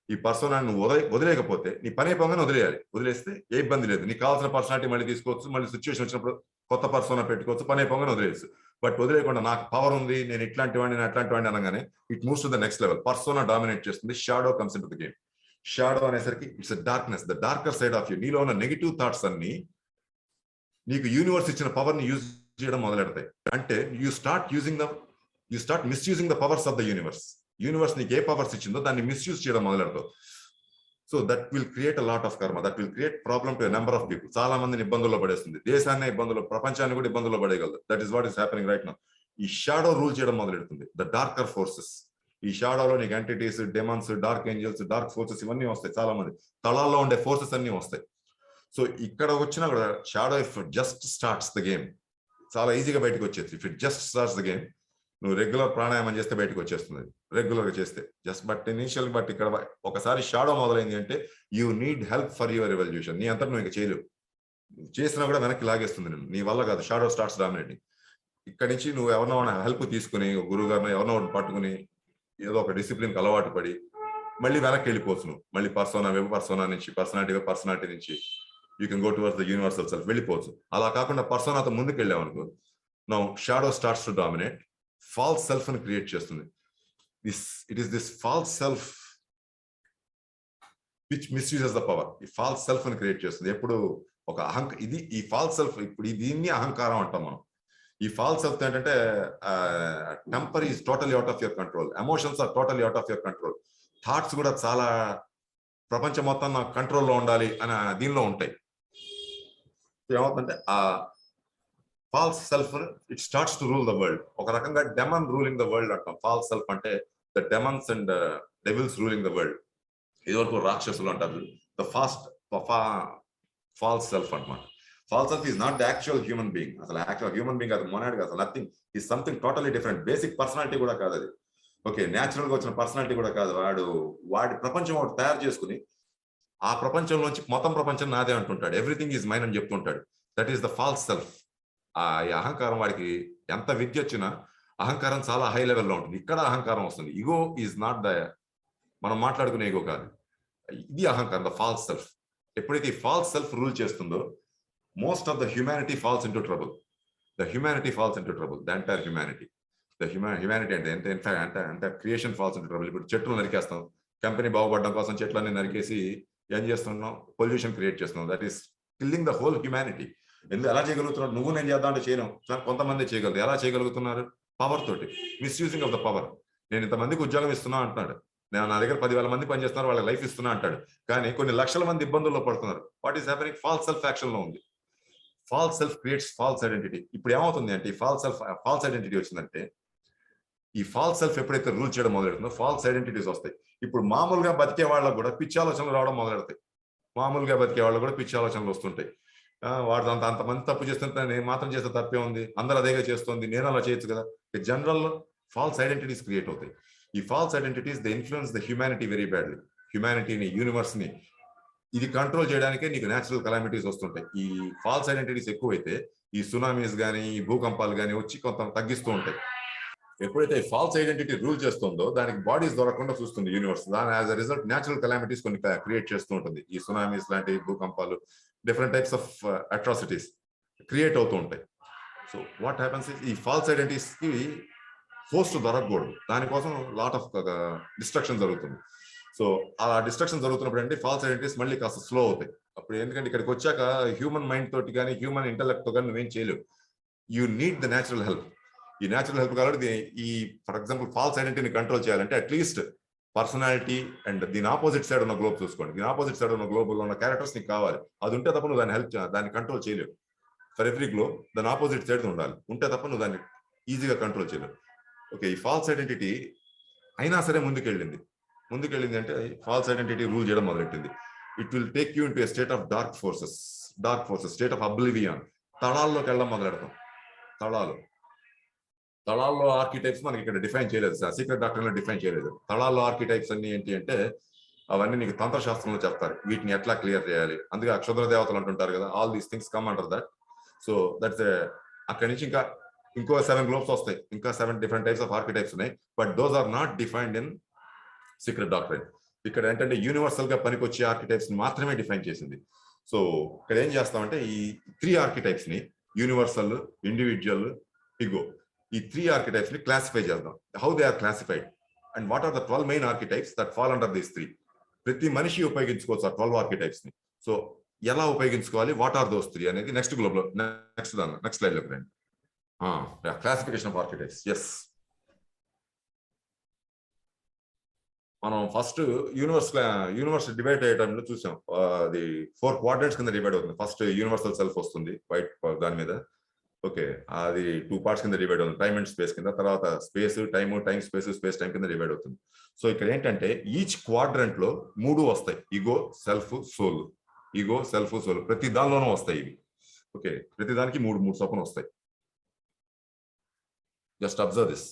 ఈ పర్సనాన్ని వదిలేకపోతే నీ పని అయిపోగానే వదిలేయాలి. వదిలేస్తే ఏ ఇబ్బంది లేదు, నీకు కావాల్సిన పర్సనాలిటీ మళ్ళీ తీసుకోవచ్చు, మళ్ళీ సిచ్యువేషన్ వచ్చినప్పుడు కొత్త పర్సోనా పెట్టుకోవచ్చు, పని అయిపోగానే వదిలేయచ్చు. బట్ వదిలేయకుండా నాకు పవర్ ఉంది, నేను ఇట్లాంటి వాడిని, నేను అట్లాంటి వాడిని అనగానే it moves to the next level. Persona dominate చేస్తుంది, shadow comes into the game. Shadow అనేసరికి it's darkness, the darker side of you. నీలో ఉన్న నెగిటివ్ థాట్స్ అన్ని నీకు యూనివర్స్ ఇచ్చిన పవర్ ని యూజ్ చేయడం మొదలెడతాయి. అంటే you start misusing the powers of the universe. Universe నీకు ఏ పవర్స్ ఇచ్చిందో దాన్ని మిస్యూజ్ చేయడం మొదలెడతావు. So that will create a lot of karma, that will create problem to number of people. చాలా మందిని ఇబ్బందుల్లో పడేస్తుంది, దేశాన్ని ఇబ్బందుల్లో, ప్రపంచాన్ని కూడా ఇబ్బందుల్లో పడేయగలదు. That is what is happening right now. ఈ షాడో రూల్ చేయడం మొదలెడుతుంది, ద డార్కర్ ఫోర్సెస్. ఈ షాడోలో నీకు entities, demons, dark angels, dark forces ఇవన్నీ వస్తాయి. చాలా మంది తళాల్లో ఉండే ఫోర్సెస్ అన్ని వస్తాయి. సో ఇక్కడ వచ్చినా కూడా shadow if just starts the game చాలా ఈజీగా బయటకు వచ్చేది. If it just starts the game, నువ్వు రెగ్యులర్ ప్రాణాయామం చేస్తే బయటకు వచ్చేస్తుంది, రెగ్యులర్ గా చేస్తే జస్ట్. బట్ ఇనిషియల్ బట్ ఇక్కడ ఒకసారి షాడో మొదలైంది అంటే you need help for your evolution. నీ అంతా నువ్వు ఇంకా చేయలేవు, చేసినా కూడా వెనక్కి లాగేస్తుంది నేను, నీ వల్ల కాదు. Shadow starts dominating. ఇక్కడ నుంచి నువ్వు ఎవరినో హెల్ప్ తీసుకుని, గురువు గారిని ఎవరినో పట్టుకుని ఏదో ఒక డిసిప్లిన్కి అలవాటు పడి మళ్ళీ వెనక్కి వెళ్ళిపోవచ్చు. నువ్వు మళ్ళీ పర్సోనా నుంచి పర్సనాలిటీ నుంచి you can go towards the universal self వెళ్ళిపోవచ్చు. అలా కాకుండా పర్సోనాతో ముందుకు వెళ్ళావు అనుకో, now shadow starts to dominate. False self ని క్రియేట్ చేస్తుంది. It is this false self which misuses the power. ఈ ఫాల్స్ సెల్ఫ్ ని క్రియేట్ చేస్తుంది. ఎప్పుడు ఒక ఇది ఈ ఫాల్స్ సెల్ఫ్, ఇప్పుడు దీన్ని అహంకారం అంటాం మనం. ఈ ఫాల్స్ సెల్ఫ్ ఏంటంటే temper is totally out of your control, emotions are totally out of your control, thoughts కూడా చాలా ప్రపంచం మొత్తం నా కంట్రోల్లో ఉండాలి అని దీనిలో ఉంటాయి. ఏమవుతుందంటే ఆ false self it starts to rule the world. ఒక రకంగా డెమన్ రూలింగ్ ద వరల్డ్ అంటాం. ఫాల్స్ సెల్ఫ్ అంటే the demons and devils ruling the world. ఇదివరకు రాక్షసులు అంటారు. ద ఫాల్స్ సెల్ఫ్ అనమాట. False self is not the actual human being. అసలు యాక్చువల్ హ్యూమన్ బీయింగ్ అది మొనాడ్ కాదు, అసలు nothing. Is something totally different. Basic personality కూడా కాదు అది. ఓకే, న్యాచురల్ గా వచ్చిన పర్సనాలిటీ కూడా కాదు. వాడి ప్రపంచం వాడు తయారు చేసుకుని ఆ ప్రపంచంలోంచి మొత్తం ప్రపంచం నాదే అంటుంటాడు. ఎవ్రీథింగ్ ఈజ్ మైన్ అని చెప్తుంటాడు. That is the false self. ఆ అహంకారం వాడికి ఎంత విద్య వచ్చినా అహంకారం చాలా హై లెవెల్లో ఉంటుంది. ఇక్కడ అహంకారం వస్తుంది. ఈగో ఈజ్ నాట్ ద మనం మాట్లాడుకునే ఈగో కాదు, ఇది అహంకారం, ద ఫాల్స్ సెల్ఫ్. ఎప్పుడైతే ఈ ఫాల్స్ సెల్ఫ్ రూల్ చేస్తుందో most of the humanity falls into trouble. The humanity falls into trouble. The entire humanity. The humanity అంటే అంటే క్రియేషన్ ఫాల్స్ ఇంటూ ట్రబుల్. ఇప్పుడు చెట్లు నరికేస్తాం, కంపెనీ బాగుపడడం కోసం చెట్లన్నీ నరికేసి ఏం చేస్తున్నాం, పొల్యూషన్ క్రియేట్ చేస్తున్నాం. That is killing the whole humanity. ఎందుకు ఎలా చేయగలుగుతున్నారు? నువ్వు నేను చేద్దాం అంటే చేయను, కొంతమంది చేయగలరు. ఎలా చేయగలుగుతున్నారు? పవర్ తోటి, మిస్యూజింగ్ ఆఫ్ ద పవర్. నేను ఇంతమందికి ఉద్యోగం ఇస్తున్నా అంటున్నాడు, నేను నా దగ్గర 10,000 మంది పనిచేస్తున్నారు, వాళ్ళకి లైఫ్ ఇస్తున్నా అంటాడు, కానీ కొన్ని లక్షల మంది ఇబ్బందుల్లో పడుతున్నారు. What is happening? False self action లో ఉంది. False self creates false identity. ఇప్పుడు ఏమవుతుంది అంటే ఈ ఫాల్స్ ఐడెంటిటీ వచ్చిందంటే, ఈ ఫాల్స్ సెల్ఫ్ ఎప్పుడైతే రూల్ చేయడం మొదలెడుతుందో ఫాల్స్ ఐడెంటిటీస్ వస్తాయి. ఇప్పుడు మామూలుగా బతికే వాళ్ళకు కూడా పిచ్చి ఆలోచనలు రావడం మొదలెడతాయి. మామూలుగా బతికే వాళ్ళు కూడా పిచ్చి ఆలోచనలు వస్తుంటాయి. వాడు అంతమంది తప్పు చేస్తుంటే నేను మాత్రం చేస్తే తప్పే ఉంది, అందరూ అదేగా చేస్తుంది, నేను అలా చేయొచ్చు కదా. జనరల్ ఫాల్స్ ఐడెంటిటీస్ క్రియేట్ అవుతాయి. ఈ false identities they influence the humanity very badly. హ్యుమానిటీని, యూనివర్స్ ని ఇది కంట్రోల్ చేయడానికే నీకు న్యాచురల్ కలామిటీస్ వస్తుంటాయి. ఈ ఫాల్స్ ఐడెంటిటీస్ ఎక్కువైతే ఈ సునామీస్ కానీ ఈ భూకంపాలు కానీ వచ్చి కొంత తగ్గిస్తూ ఉంటాయి. ఎప్పుడైతే ఫాల్స్ ఐడెంటిటీ రూల్ చేస్తుందో దానికి బాడీస్ దొరకకుండా చూస్తుంది యూనివర్స్. దాని as a result natural calamities కొన్ని క్రియేట్ చేస్తూ ఉంటుంది. ఈ సునామీస్ లాంటి భూకంపాలు, different types of atrocities create అవుతూ ఉంటాయి. సో వాట్ హ్యాపన్స్ ఈ ఫాల్స్ ఐడెంటిటీస్ కి ఫోర్స్ దొరకకూడదు, దానికోసం లాట్ ఆఫ్ డిస్ట్రక్షన్ జరుగుతుంది. సో ఆ డిస్ట్రక్షన్ జరుగుతున్నప్పుడు అంటే ఫాల్స్ ఐడెంటిటీస్ మళ్ళీ కాస్త స్లో అవుతాయి. అప్పుడు ఎందుకంటే ఇక్కడికి వచ్చాక హ్యూమన్ మైండ్ తోటి కానీ హ్యూమన్ ఇంటెలెక్ట్ తో కానీ నువ్వేం చేయలేవు. You need the natural help. ఈ న్యాచురల్ హెల్ప్ కాబట్టి ఈ ఫర్ ఎగ్జాంపుల్ ఫాల్స్ ఐడెంటిటీని కంట్రోల్ చేయాలంటే అట్లీస్ట్ పర్సనాలిటీ అండ్ దీని ఆపోజిట్ సైడ్ ఉన్న గ్లోబ్ చూసుకోండి. దీని ఆపోజిట్ సైడ్ ఉన్న గ్లోబ్ లో ఉన్న క్యారెక్టర్స్ నీకు కావాలి. అది ఉంటే తప్ప నువ్వు దాన్ని కంట్రోల్ చేయలేవు. ఫర్ ఎవ్రీ గ్లోబ్ దాని ఆపోజిట్ సైడ్ ఉండాలి, ఉంటే తప్ప నువ్వు దాన్ని ఈజీగా కంట్రోల్ చేయలేవు. ఓకే, ఈ ఫాల్స్ ఐడెంటిటీ అయినా సరే ముందుకెళ్ళింది అంటే ఫాల్స్ ఐడెంటిటీ రూల్ చేయడం మొదలెట్టింది. It will take you into a state of dark forces, state of oblivion. తళాల్లోకి వెళ్ళడం మొదలెడతాం. తళాల్లో ఆర్కిటైప్స్ మనకి ఇక్కడ డిఫైన్ చేయలేదు సార్, సీక్రెట్ డాక్టర్లో డిఫైన్ చేయలేదు. తళాల్లో ఆర్కిటైప్స్ అన్ని ఏంటి అంటే అవన్నీ నీకు తంత్రశాస్త్రంలో చెప్తారు, వీటిని ఎట్లా క్లియర్ చేయాలి. అందుకే అక్షుద్ర దేవతలు అంటుంటారు కదా, all these things come under that. So that's అక్కడి నుంచి ఇంకో 7 గ్లోబ్స్ వస్తాయి, ఇంకా 7 డిఫరెంట్ టైప్స్ ఆఫ్ ఆర్కిటైప్స్ ఉన్నాయి. But those are not defined in secret doctrine. ఇక్కడ ఏంటంటే యూనివర్సల్ గా పనికొచ్చే ఆర్కిటైప్స్ మాత్రమే డిఫైన్ చేసింది. సో ఇక్కడ ఏం చేస్తామంటే ఈ 3 ఆర్కిటైప్స్ ని, యూనివర్సల్, ఇండివిజువల్, ఇగో, ఈ 3 ఆర్కిటైప్స్ ని క్లాసిఫై చేద్దాం. How they are classified and what are the 12 main archetypes that fall under these 3. ప్రతి మనిషి ఉపయోగించుకోవచ్చు ఆ 12 ఆర్కిటైప్స్ ని. సో ఎలా ఉపయోగించుకోవాలి, వాట్ ఆర్ దోస్ 3 అనేది నెక్స్ట్ గ్లోబ్ లో, నెక్స్ట్ స్లైడ్ లోకి రండి. Classification of archetypes. ఎస్, మనం ఫస్ట్ యూనివర్స్ డివైడ్ అయ్యే టైంలో చూసాం. అది 4 క్వాడ్రంట్స్ కింద డివైడ్ అవుతుంది. ఫస్ట్ యూనివర్సల్ సెల్ఫ్ వస్తుంది వైట్ దాని మీద. ఓకే, అది 2 పార్ట్స్ కింద డివైడ్ అవుతుంది, టైమ్ అండ్ స్పేస్ కింద. తర్వాత space time, time space, space time కింద డివైడ్ అవుతుంది. సో ఇక్కడ ఏంటంటే ఈచ్ క్వాడ్రంట్ లో 3 వస్తాయి, ego, self, soul. Ego, self, soul ప్రతి దానిలోనూ వస్తాయి ఇవి. ఓకే, ప్రతి దానికి 3 చొప్పున వస్తాయి. Just observe this.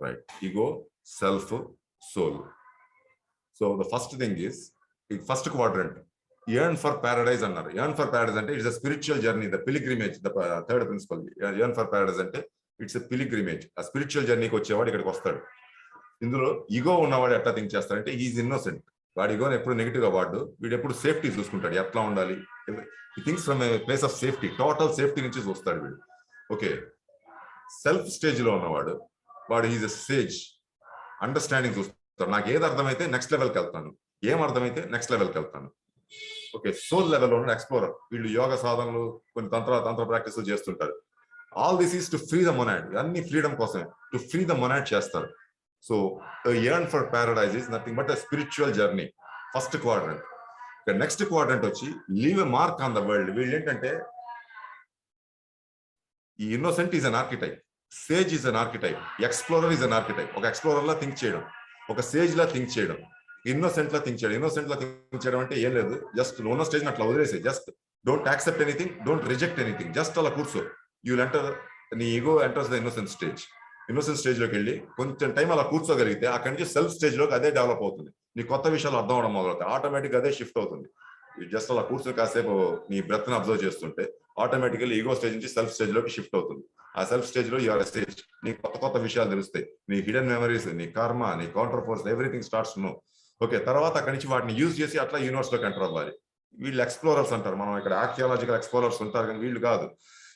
Right, ego, self, soul. So the first thing is ఈ first quadrant yearn for paradise అన్నారు. ఎర్న్ ఫర్ ప్యారడైజ్ అంటే it's a spiritual journey, the pilgrimage. The third principle yearn for paradise అంటే ఇట్స్ ఎ పిలిగ్రిమేజ్. ఆ స్పిరిచువల్ జర్నీకి వచ్చేవాడు ఇక్కడికి వస్తాడు. ఇందులో ఈగో ఉన్నవాడు ఎట్లా థింక్ చేస్తాడంటే ఈజ్ ఇన్నోసెంట్. వాడి ఈగోని ఎప్పుడు నెగిటివ్ గా వాడు, వీడు ఎప్పుడు సేఫ్టీ చూసుకుంటాడు, ఎట్లా ఉండాలి. Things from A place of safety, total safety నుంచి చూస్తాడు వీడు. ఓకే, సెల్ఫ్ స్టేజ్ లో ఉన్నవాడు, వాడు ఈజ్ ఎ సేజ్, అండర్స్టాండింగ్ చూస్తాడు. నాకు ఏది అర్థమైతే నెక్స్ట్ లెవెల్కి వెళ్తాను, ఏం అర్థమైతే నెక్స్ట్ లెవెల్కి వెళ్తాను. ఓకే, సోల్ లెవెల్ ఉన్న ఎక్స్ప్లోరర్, వీళ్ళు యోగ సాధనలు, కొన్ని తంత్ర ప్రాక్టీస్ చేస్తుంటారు. All this is to free the monad. అన్ని ఫ్రీడమ్ కోసమే, టు ఫ్రీ ద మొనాడ్ చేస్తారు. So yearn for paradise is nothing but a spiritual journey. First quadrant. Next quadrant వచ్చి leave a mark on the world. వీళ్ళు ఏంటంటే ఈ innocent is an archetype, sage is an archetype, explorer is an archetype. ఒక ఎక్స్ప్లోరర్ లా థింక్ చేయడం, ఒక సేజ్ లా థింక్ చేయడం, ఇన్నోసెంట్ లా థింక్ చేయడం. ఇన్నోసెంట్ లా థింక్ చేయడం అంటే ఏం లేదు, జస్ట్ ఉన్న స్టేజ్ అట్లా వదిలేసే, just don't accept anything, don't reject anything, just అలా కూర్చో. యూ విల్ ఎంటర్, నీ ego enters the innocent stage. Innocent stage లోకి వెళ్ళి కొంచెం టైం అలా కూర్చోగలిగితే అక్కడి నుంచి సెల్ఫ్ స్టేజ్ లోకి అదే డెవలప్ అవుతుంది. నీ కొత్త విషయాలు అర్థం అవడం మొదలవుతాయి, ఆటోమేటిక్ అదే షిఫ్ట్ అవుతుంది. జస్ట్ అలా కూర్చొని కాసేపు నీ బ్రెత్ ని అబ్జర్వ్ చేస్తుంటే ఆటోమేటికల్లీ ఈగో స్టేజ్ నుంచి సెల్ఫ్ స్టేజ్ లోకి షిఫ్ట్ అవుతుంది. ఆ సెల్ఫ్ స్టేజ్ లో యూఆర్ స్టేజ్, నీ కొత్త కొత్త విషయాలు తెలుస్తాయి, నీ హిడెన్ మెమరీస్, నీ కర్మ, నీ counter force, everything starts no. Okay, తర్వాత అక్కడి నుంచి వాటిని యూజ్ చేసి అట్లా యూనివర్స్ లోకి ఎంటర్ అవ్వాలి. వీళ్ళు ఎక్స్ప్లోరర్స్ అంటారు, మనం ఇక్కడ ఆర్కియాలజికల్ ఎక్స్ప్లోరర్స్ ఉంటారు కానీ వీళ్ళు కాదు.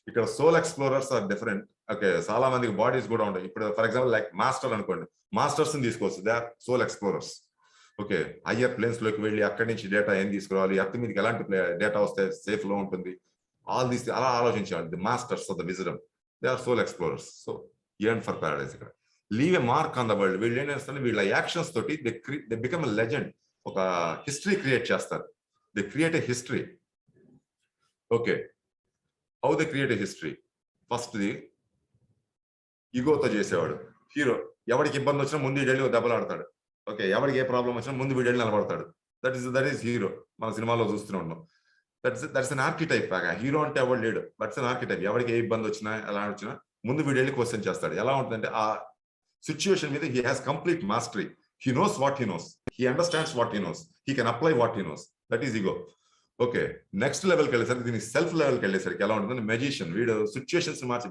ఇక్కడ soul explorers are different. Okay, చాలా మందికి బాడీస్ కూడా ఉంటాయి. ఇప్పుడు ఫర్ ఎగ్జాంపుల్ లైక్ మాస్టర్ అనుకోండి, మాస్టర్స్ ని తీసుకోవచ్చు, they are soul explorers. Okay, higher planes లోకి వెళ్ళి అక్కడి నుంచి డేటా ఏం తీసుకురావాలి, ఎర్త్ మీదకి ఎలాంటి డేటా వస్తే సేఫ్ లో ఉంటుంది, ఆల్ దీస్ అలా ఆలోచించాలి. The masters of the wisdom, they are soul explorers. So yearn for paradise. ఇక్కడ leave a mark on the world. వీళ్ళు ఏం చేస్తారు, వీళ్ళ యాక్షన్స్ తోటి దే బికమ్ ఎ లెజెండ్, ఒక హిస్టరీ క్రియేట్ చేస్తారు. They create a history. Okay, how they create a history? First the ఈగోతో చేసేవాడు హీరో. ఎవరికి ఇబ్బంది వచ్చినా ముందు వీడెళ్ళి దెబ్బలాడతాడు. ఓకే, ఎవరికి ఏ ప్రాబ్లం వచ్చినా ముందు వీడెళ్ళి నిలబడతాడు. That is hero. మన సినిమాలో చూస్తూనే ఉన్నాం. That's an archetype. హీరో అంటే ఎవరు లేడు, బట్స్ అన్ ఆర్కిటైప్. ఎవరికి ఏ ఇబ్బంది వచ్చినా ఎలా వచ్చినా ముందు వీడెళ్ళి క్వశ్చన్ చేస్తాడు. ఎలా ఉంటుందంటే ఆ సిచ్యువేషన్ మీద he has complete mastery. He knows what he knows, he understands what he knows, he can apply what he knows. That is ego. Okay, next లెవెల్కి వెళ్ళేసరికి, దీనికి సెల్ఫ్ లెవెల్కి వెళ్ళేసరికి ఎలా ఉంటుందంటే మెజిషియన్. వీడు situations March,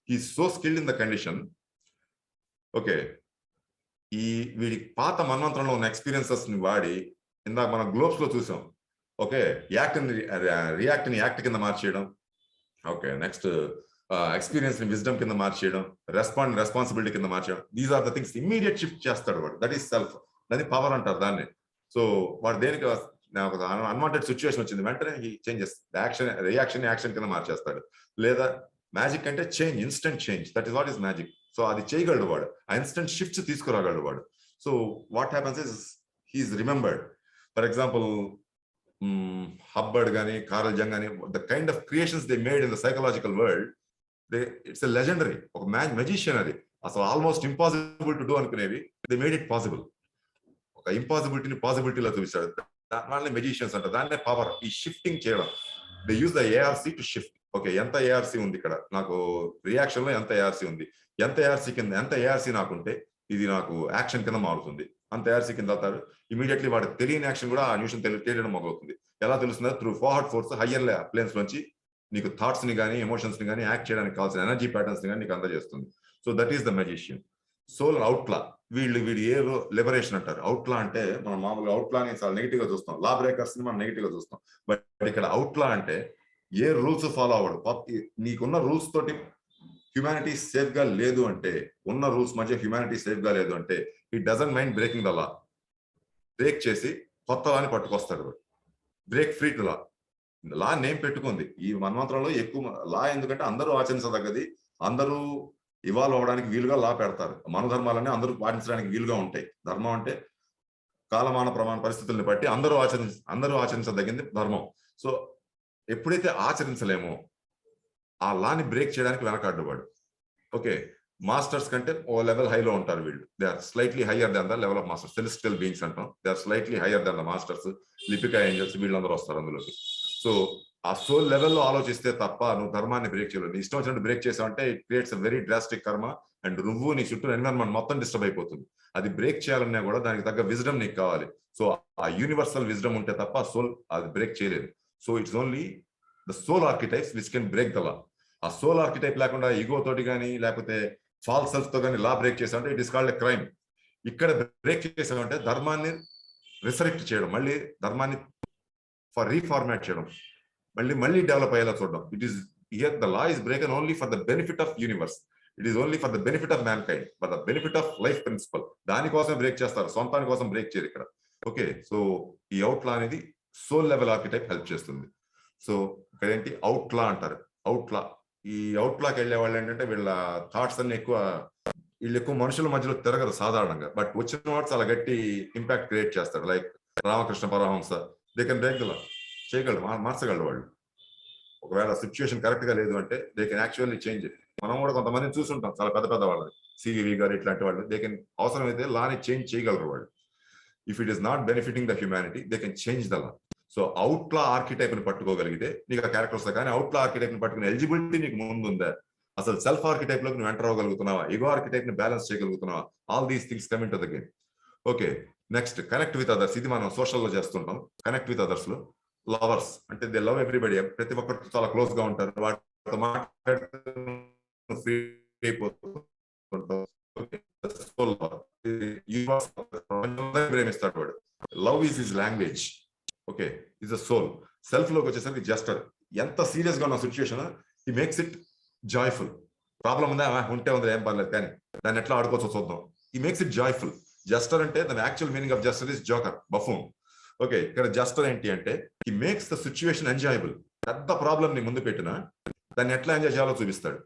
he so skilled in the condition. Okay, ఈ వీడి పాత మన్వంతరంలో ఉన్న ఎక్స్పీరియన్సెస్ ని వాడి, ఇందాక మనం గ్లోబ్స్ లో చూసాం. ఓకే, రియాక్ట్ ని యాక్ట్ కింద మార్చేయడం. ఓకే, నెక్స్ట్ ఎక్స్పీరియన్స్ ని విజ్డమ్ కింద మార్చేయడం, రెస్పాన్సిబిలిటీ కింద మార్చేయడం. These are the things immediate shift చేస్తాడు వాడు. That is self. దాన్ని పవర్ అంటారు దాన్ని. సో వాడు దేనికి అన్వాంటెడ్ సిచ్యువేషన్ వచ్చింది వెంటనే హీ చేంజెస్ రియాక్షన్ యాక్షన్ కింద మార్చేస్తాడు. లేదా మ్యాజిక్ అంటే change, instant change. That is what is magic. So అది చేయగలడు వాడు, ఆ ఇన్స్టెంట్ షిఫ్ట్స్ తీసుకురాగలడు వాడు. So what happens is he is remembered. For example Hubbard కానీ కార్ల్ జంగ్ కానీ, the kind of creations they made in the psychological world, it's a legendary. ఒక మెజిషియన్ అది. అసలు ఆల్మోస్ట్ ఇంపాసిబుల్ టు డూ అనుకునేవి దే మేడ్ ఇట్ పాసిబుల్. ఒక ఇంపాసిబిలిటీని పాసిబిలిటీలో చూపించాడు. దాన్ని మెజిషియన్స్ అంటారు. దాన్నే పవర్, ఈ షిఫ్టింగ్ చేయడం. They use the ARC to shift. Okay, ఎంత ఏఆర్సి ఉంది ఇక్కడ నాకు, రియాక్షన్ లో ఎంత ఏఆర్సి ఉంది, ఎంత ఏఆర్సి కింద ఎంత ఏఆర్సి నాకుంటే ఇది నాకు యాక్షన్ కింద మారుతుంది. అంత ఏఆర్సి కింద అవుతారు. ఇమీడియట్లీ వాడు తెలియని యాక్షన్ కూడా ఆ నిమిషం తెలియడం మొదలవుతుంది. ఎలా తెలుస్తుందో, through forward force higher planes నుంచి నీకు థాట్స్ ని కానీ ఎమోషన్స్ ని కానీ యాక్ట్ చేయడానికి కావాల్సిన ఎనర్జీ ప్యాటర్న్స్ ని కానీ నీకు అందజేస్తుంది. So that is the magician. Soul outlaw. వీడి ఏ లిబరేషన్ అంటారు. అవుట్లా అంటే మనం మామూలుగా అవుట్లా ని చాలా నెగిటివ్ గా చూస్తాం, లా బ్రేకర్స్ ని మనం నెగిటివ్ గా చూస్తాం. బట్ ఇక్కడ అవుట్లా అంటే ఏ రూల్స్ ఫాలో అవ్వడు. నీకున్న రూల్స్ తోటి హ్యుమానిటీ సేఫ్ గా లేదు అంటే, ఉన్న రూల్స్ మధ్య హ్యుమానిటీ సేఫ్ గా లేదు అంటే, ఈ doesn't mind breaking the law. Break చేసి కొత్త లాని పట్టుకొస్తాడు. Break free to law. Law name పెట్టుకుంది ఈ మన్వంతరంలో ఎక్కువ లా. ఎందుకంటే అందరూ ఆచరించదగ్గది, అందరూ ఇవాల్వ్ అవడానికి వీలుగా లా పెడతారు. మన ధర్మాలన్నీ అందరూ పాటించడానికి వీలుగా ఉంటాయి. ధర్మం అంటే కాలమాన ప్రమాణ పరిస్థితుల్ని బట్టి అందరూ ఆచరించదగింది ధర్మం. సో ఎప్పుడైతే ఆచరించలేమో ఆ లాని బ్రేక్ చేయడానికి వెనకాడ్డు వాడు. ఓకే, మాస్టర్స్ కంటే ఓ లెవెల్ హైలో ఉంటారు వీళ్ళు. They are slightly higher than the level of masters. Celestial beings అంటాం. They are slightly higher than the masters. Lipika angels వీళ్ళందరూ వస్తారు అందులోకి. సో ఆ సోల్ లెవెల్లో ఆలోచిస్తే తప్ప నువ్వు ధర్మాన్ని బ్రేక్ చేయలేదు. నీ ఇష్టం వచ్చినట్టు బ్రేక్ చేసావంటే it creates a very drastic karma. And నువ్వు నీ చుట్టూ ఎన్విరాన్మెంట్ మొత్తం డిస్టర్బ్ అయిపోతుంది. అది బ్రేక్ చేయాలన్నా కూడా దానికి తగ్గ విజ్డమ్ నీకు కావాలి. సో ఆ యూనివర్సల్ విజ్డమ్ ఉంటే తప్ప సోల్ అది బ్రేక్ చేయలేదు. So it's only the soul archetypes which can break the law. ఆ సోల్ ఆర్కిటైప్ లేకుండా ఈగో తోటి కానీ లేకపోతే ఫాల్స్ సెల్ఫ్ తో కానీ లా బ్రేక్ చేసామంటే it is called a crime. ఇక్కడ బ్రేక్ చేసామంటే ధర్మాన్ని రిసరెక్ట్ చేయడం, మళ్ళీ ధర్మాన్ని రీఫార్మాట్ చేయడం, మళ్ళీ డెవలప్ అయ్యేలా చూడడం. It is here the law is broken only for the benefit of universe. It is only for the benefit of mankind, for the benefit of life principle. దానికోసం బ్రేక్ చేస్తారు, సొంతాని కోసం బ్రేక్ చేయరు ఇక్కడ. ఓకే, సో ఈ అవుట్ లా అనేది సోల్ లెవెల్ ఆర్కిటైప్ హెల్ప్ చేస్తుంది. సో ఇక్కడ ఏంటి అవుట్ లా అంటారు. అవుట్ లా, ఈ అవుట్ లాకి వెళ్ళే వాళ్ళు ఏంటంటే వీళ్ళ థాట్స్ అన్ని వీళ్ళు ఎక్కువ మనుషుల మధ్యలో తిరగరు సాధారణంగా. బట్ వచ్చిన వాడు చాలా గట్టి ఇంపాక్ట్ క్రియేట్ చేస్తాడు. Like Ramakrishna Paramahansa, they can break the law, చేయగలరు, మార్చగలరు వాళ్ళు. ఒకవేళ సిచ్యువేషన్ కరెక్ట్ గా లేదు అంటే they can actually change it. మనం కూడా కొంతమందిని చూసుంటాం చాలా పెద్ద పెద్ద వాళ్ళని, సివి గారు ఇట్లాంటి వాళ్ళు, దే కెన్ అవసరమైతే లాని చేంజ్ చేయగలరు వాళ్ళు. If it is not benefiting the humanity they can change the law. So outlaw archetype ని పట్టుకోగలిగితే నీకు ఆ క్యారెక్టర్ వస్తాయి. కానీ అవుట్లా ఆర్కిటైప్ ని పట్టుకునే ఎలిజిబిలిటీ నీకు ముందుందా, అసలు సెల్ఫ్ ఆర్కిటైప్ లోకి నువ్వు ఎంటర్ అవ్వగలుగుతున్నావా, ఇగో ఆర్కిటైప్ ని బ్యాలెన్స్ చేయగలుగుతున్నావా, all these things come into the game. Okay, next connect with others. ఇది మనం సోషల్ లో చేస్తుంటాం. కనెక్ట్ విత్ అదర్స్ లో లవర్స్ అంటే దే లవ్ ఎవ్రీబడి, ప్రతి ఒక్కరితో చాలా క్లోజ్ గా ఉంటారు, వాటితో మాట్లాడుతూ ఫ్రీ అయిపోతుంటాం. ప్రేమిస్తాడు వాడు. Love is his language. Okay, is a soul. Self లోకి వచ్చేసరికి జస్టర్. ఎంత సీరియస్ గా ఉన్న situation he makes it joyful. Problem ఉందా, ఉంటే ఉంది, ఏం పర్లేదు, కానీ దాన్ని ఎట్లా ఆడుకోవచ్చో చూద్దాం. హి మేక్స్ ఇట్ జాయ్ఫుల్. జస్టర్ అంటే దాని actual meaning of Juster is joker, buffoon. Okay, ఇక్కడ జస్టర్ ఏంటి అంటే హి మేక్స్ ద సిచ్యువేషన్ ఎంజాయబుల్. పెద్ద ప్రాబ్లం ని ముందు పెట్టినా దాన్ని ఎట్లా ఎంజాయ్ చేయాలో చూపిస్తాడు.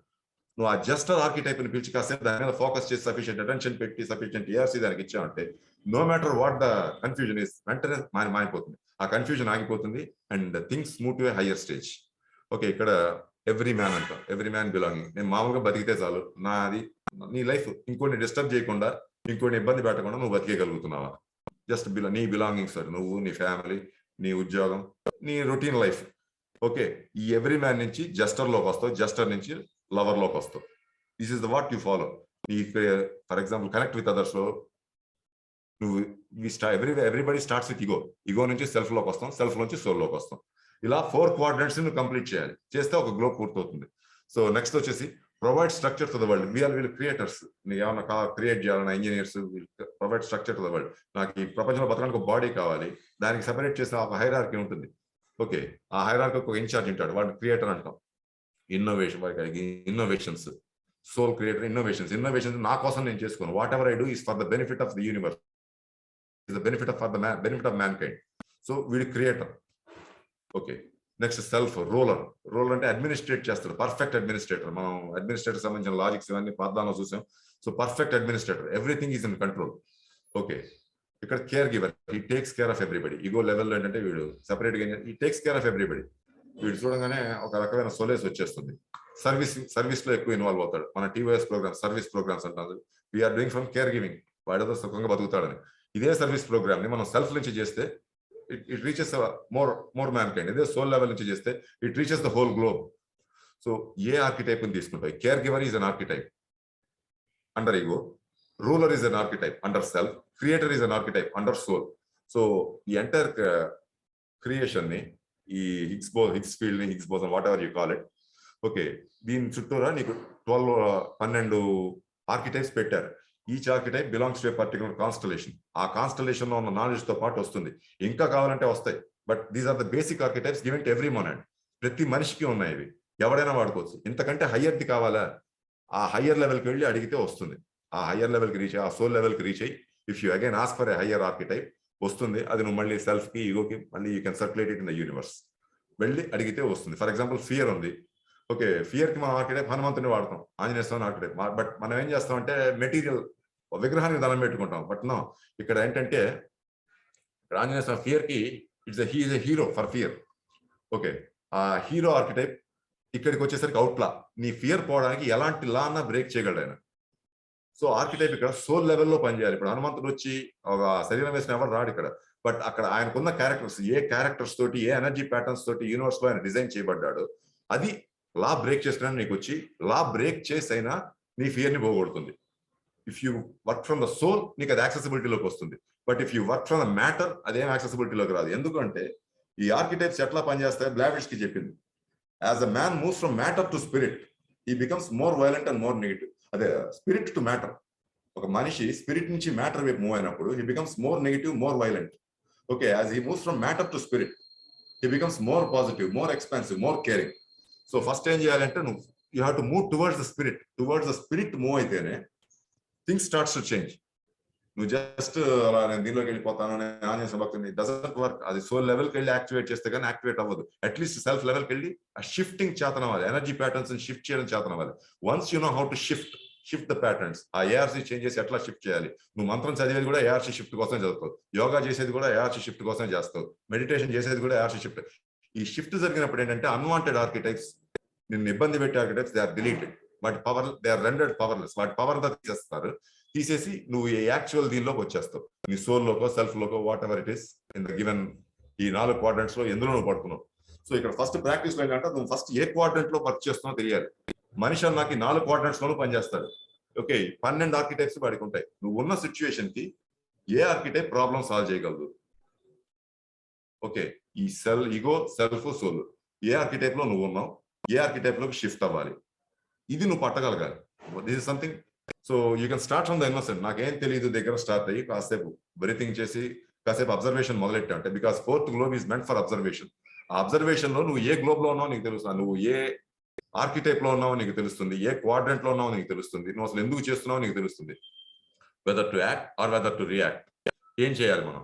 నువ్వు ఆ జస్టర్ ఆర్కిటైప్ ని పిలిచి కాసేపు దాని మీద ఫోకస్ చేసి సఫిషియెంట్ అటెన్షన్ పెట్టి సఫిషియెంట్ ERC దానికి ఇచ్చామంటే no matter what the confusion is, వెంటనే మారిపోతుంది, ఆ కన్ఫ్యూజన్ ఆగిపోతుంది and things move to a higher stage. Okay, ఇక్కడ ఎవ్రీ మ్యాన్ అంటాం, ఎవ్రీ మ్యాన్ బిలాంగింగ్. నేను మామూలుగా బతికితే చాలు, నాది నీ లైఫ్ ఇంకోటి డిస్టర్బ్ చేయకుండా, ఇంకోటి ఇబ్బంది పెట్టకుండా నువ్వు బతికేయగలుగుతున్నావా, జస్ట్ నీ బిలాంగింగ్స్, నువ్వు, నీ ఫ్యామిలీ, నీ ఉద్యోగం, నీ రొటీన్ లైఫ్. ఓకే, ఈ ఎవ్రీ మ్యాన్ నుంచి జస్టర్ లోకి వస్తావు, జస్టర్ నుంచి లవర్ లోకి వస్తావు. This is the what you follow. For example connect with others లో నువ్వు ఎవ్రీబడి స్టార్ట్స్ విత్ ఇగో, ఇగో నుంచి సెల్ఫ్ లోకి వస్తాం, సెల్ఫ్ నుంచి సోల్ లోకి వస్తాం. ఇలా 4 క్వాడ్రంట్స్ నువ్వు కంప్లీట్ చేయాలి, చేస్తే ఒక గ్లో పూర్తవుతుంది. సో నెక్స్ట్ వచ్చేసి provide structure to the world. We are creators. నీకు ఏమన్నా క్రియేట్ చేయాలన్నా engineers provide structure to the world. నాకు ఈ ప్రపంచంలో బతకడానికి ఒక బాడీ కావాలి, దానికి సెపరేట్ చేసిన ఒక హైరార్కీ ఉంటుంది. ఓకే, ఆ హైరార్కీ ఒక ఇన్ఛార్జ్ ఉంటాడు, వాడిని క్రియేటర్ అంటాం. ఇన్నోవేషన్స్, సోల్ క్రియేటర్, ఇన్నోవేషన్స్ నా కోసం నేను చేసుకోను. Whatever I do is for the benefit of the universe, is the benefit of mankind. So వీడి creator. Okay, next self ruler. Ruler అంటే అడ్మినిస్ట్రేట్ చేస్తాడు, పర్ఫెక్ట్ అడ్మినిస్ట్రేటర్. మనం అడ్మినిస్ట్రేటర్ సంబంధించిన లాజిక్స్ ఇవన్నీ పాదాల్లో చూసాం. So perfect administrator, everything is in control. Okay, ఇక్కడ caregiver, he takes care of everybody. Ego లెవెల్లో ఏంటంటే వీడు సెపరేట్ గా he takes care of everybody. వీడు చూడగానే ఒక రకమైన సొలేస్ వచ్చేస్తుంది. సర్వీస్ లో ఎక్కువ ఇన్వాల్వ్ అవుతాడు. మన TOS ప్రోగ్రామ్, సర్వీస్ ప్రోగ్రామ్స్ అంటారు. We are doing from caregiving, వాడితో సుఖంగా బతుకుతాడని. ఇదే సర్వీస్ ప్రోగ్రామ్ ని మనం సెల్ఫ్ నుంచి చేస్తే it reaches more mankind. ఇదే సోల్ లెవెల్ నుంచి చేస్తే it reaches the whole globe. So ఏ ఆర్కిటైప్ ని తీసుకుంటాయి? Caregiver is an archetype under ego, ruler is an archetype under self, creator is an archetype under soul. So ఈ ఎంటైర్ క్రియేషన్ ని, ఈ హిగ్స్ ఫీల్డ్ ని, Higgs boson, whatever you call it. Okay, దీని చుట్టూరా నీకు 12 ఆర్కిటైప్స్ పెట్టారు. Each archetype belongs to A particular constellation. ఆ కాన్స్టలేషన్ లో ఉన్న నాలెడ్జ్ తో పాటు వస్తుంది. ఇంకా కావాలంటే వస్తాయి, but these are the basic archetypes given to every monad. ప్రతి మనిషికి ఉన్నాయి ఇవి, ఎవడైనా వాడుకోవచ్చు. ఇంతకంటే హయ్యర్ది కావాలా, ఆ హయ్యర్ లెవెల్కి వెళ్ళి అడిగితే వస్తుంది. ఆ హయ్యర్ లెవెల్కి రీచ్ అయ్యి, ఆ సోల్ లెవెల్కి రీచ్ అయ్యి, if you again ask for a higher archetype వస్తుంది. అది నువ్వు మళ్ళీ సెల్ఫ్ కి, ఈగోకి మళ్ళీ you can circulate it in the universe. వెళ్ళి అడిగితే వస్తుంది. ఫర్ ఎగ్జాంపుల్ ఫియర్ ఉంది. ఓకే, ఫియర్ కి మనం ఆర్కిటైప్ హనుమంతుని వాడతాం, ఆంజనేయ స్వామి ఆర్కిటైప్. బట్ మనం ఏం చేస్తామంటే మెటీరియల్ విగ్రహానికి దండం పెట్టుకుంటాం. బట్ నో, ఇక్కడ ఏంటంటే ఆంజనేయ స్వామి ఫియర్ కి he is a hero for fear. Okay, ఆ హీరో ఆర్కిటైప్ ఇక్కడికి వచ్చేసరికి అవుట్లా. నీ ఫియర్ పోవడానికి ఎలాంటి లా అన్నా బ్రేక్ చేయగలడు ఆయన. సో ఆర్కిటైప్ ఇక్కడ సోల్ లెవెల్లో పనిచేయాలి. ఇప్పుడు హనుమంతుడు వచ్చి ఒక శరీరం వేసిన ఎవరు రాడు ఇక్కడ. బట్ అక్కడ ఆయనకున్న క్యారెక్టర్స్, ఏ క్యారెక్టర్స్ తోటి, ఏ ఎనర్జీ ప్యాటర్న్స్ తోటి యూనివర్స్ లో ఆయన డిజైన్ చేయబడ్డాడు, అది లా బ్రేక్ చేస్తున్నాను నీకు వచ్చి, లా బ్రేక్ చేసి అయినా నీ ఫియర్ ని పోగొడుతుంది. If you work from the soul నీకు అది యాక్సెసిబిలిటీలోకి వస్తుంది. But if you work from the matter అదేం యాక్సెసిబిలిటీలోకి రాదు. ఎందుకంటే ఈ ఆర్కిటైప్స్ ఎట్లా పనిచేస్తాయో బ్లావిట్స్ కి చెప్పింది. As a man moves from matter to spirit, he becomes more violent and more negative. అదే స్పిరిట్ టు మ్యాటర్. ఒక మనిషి స్పిరిట్ నుంచి మ్యాటర్ వైపు మూవ్ అయినప్పుడు he becomes more negative, more violent. Okay, as he moves from matter to spirit he becomes more positive, more expansive, more caring. So first ఏం చేయాలంటే నువ్వు you have to move towards the spirit. Towards the spirit move అయితేనే థింగ్స్ స్టార్ట్స్ టు చేంజ్. నువ్వు జస్ట్ అలా నేను దీనిలోకి వెళ్ళిపోతాను, ఆంజనేయ భక్తుని, డజంట్ వర్క్. అది సోల్ లెవెల్కి వెళ్ళి యాక్టివేట్ చేస్తే కానీ యాక్టివేట్ అవ్వదు. అట్లీస్ట్ సెల్ఫ్ లెవెల్కి వెళ్ళి ఆ షిఫ్టింగ్ చేతనవ్వాలి, ఎనర్జీ ప్యాటర్న్స్ షిఫ్ట్ చేయడం చేతనవ్వాలి. Once you know how to shift, shift the patterns. ఆ ఏఆర్సీ చేంజ్ చేసి ఎట్లా షిఫ్ట్ చేయాలి. నువ్వు మంత్రం చదివేది కూడా ఏఆర్సీ షిఫ్ట్ కోసం చదువుతావు, యోగా చేసేది కూడా ఏఆర్సీ షిఫ్ట్ కోసం చేస్తావు, మెడిటేషన్ చేసేది కూడా ఏఆర్సీ షిఫ్ట్. ఈ షిఫ్ట్ జరిగినప్పుడు ఏంటంటే అన్వాంటెడ్ ఆర్కిటైప్స్, నిన్ను ఇబ్బంది పెట్టే ఆర్కిటైప్స్ దే ఆర్ డిలీటెడ్. వాటి power they are rendered powerless. వాటి పవర్ అంతా తీసేస్తారు. తీసేసి నువ్వు ఈ యాక్చువల్ దీనిలోకి వచ్చేస్తావు. నీ సోల్ లోకో సెల్ఫ్ లోకో whatever it is in the given ఈ 4 క్వాడ్రంట్స్ లో ఎందులో నువ్వు పడుతున్నావు. సో ఇక్కడ ఫస్ట్ ప్రాక్టీస్ లో ఏంటంటే నువ్వు ఫస్ట్ ఏ క్వాడ్రంట్ లో వర్క్ చేస్తున్నావు తెలియాలి. మనిషి అన్నాకి 4 క్వాడ్రంట్స్ లోనూ పనిచేస్తాడు. ఓకే, 12 ఆర్కిటైప్స్ వాడికి ఉంటాయి. నువ్వు ఉన్న సిచ్యువేషన్ కి ఏ ఆర్కిటైప్ ప్రాబ్లం సాల్వ్ చేయగలదు. ఓకే, ఈ సెల్ ఈగో సెల్ఫ్ సోల్ ఏ ఆర్కిటైప్ లో నువ్వు ఉన్నావు, ఏ ఆర్కిటైప్ లోకి షిఫ్ట్ అవ్వాలి, ఇది నువ్వు పట్టగలగాలి. This is something. So you can start from the innocent. నాకేం తెలియదు దగ్గర స్టార్ట్ అయ్యి కాసేపు బ్రీతింగ్ చేసి కాసేపు అబ్జర్వేషన్ మొదలెట్టా అంటే, because 4th globe is meant for observation. ఆ అబ్జర్వేషన్ లో నువ్వు ఏ గ్లోబ్ లో ఉన్నావు నీకు తెలుస్తుంది, నువ్వు ఏ ఆర్కిటైప్ లో ఉన్నావు నీకు తెలుస్తుంది, ఏ క్వాడ్రంట్ లో ఉన్నావు నీకు తెలుస్తుంది, నువ్వు అసలు ఎందుకు చేస్తున్నావు నీకు తెలుస్తుంది. Whether to act or whether to react. ఏం చేయాలి మనం?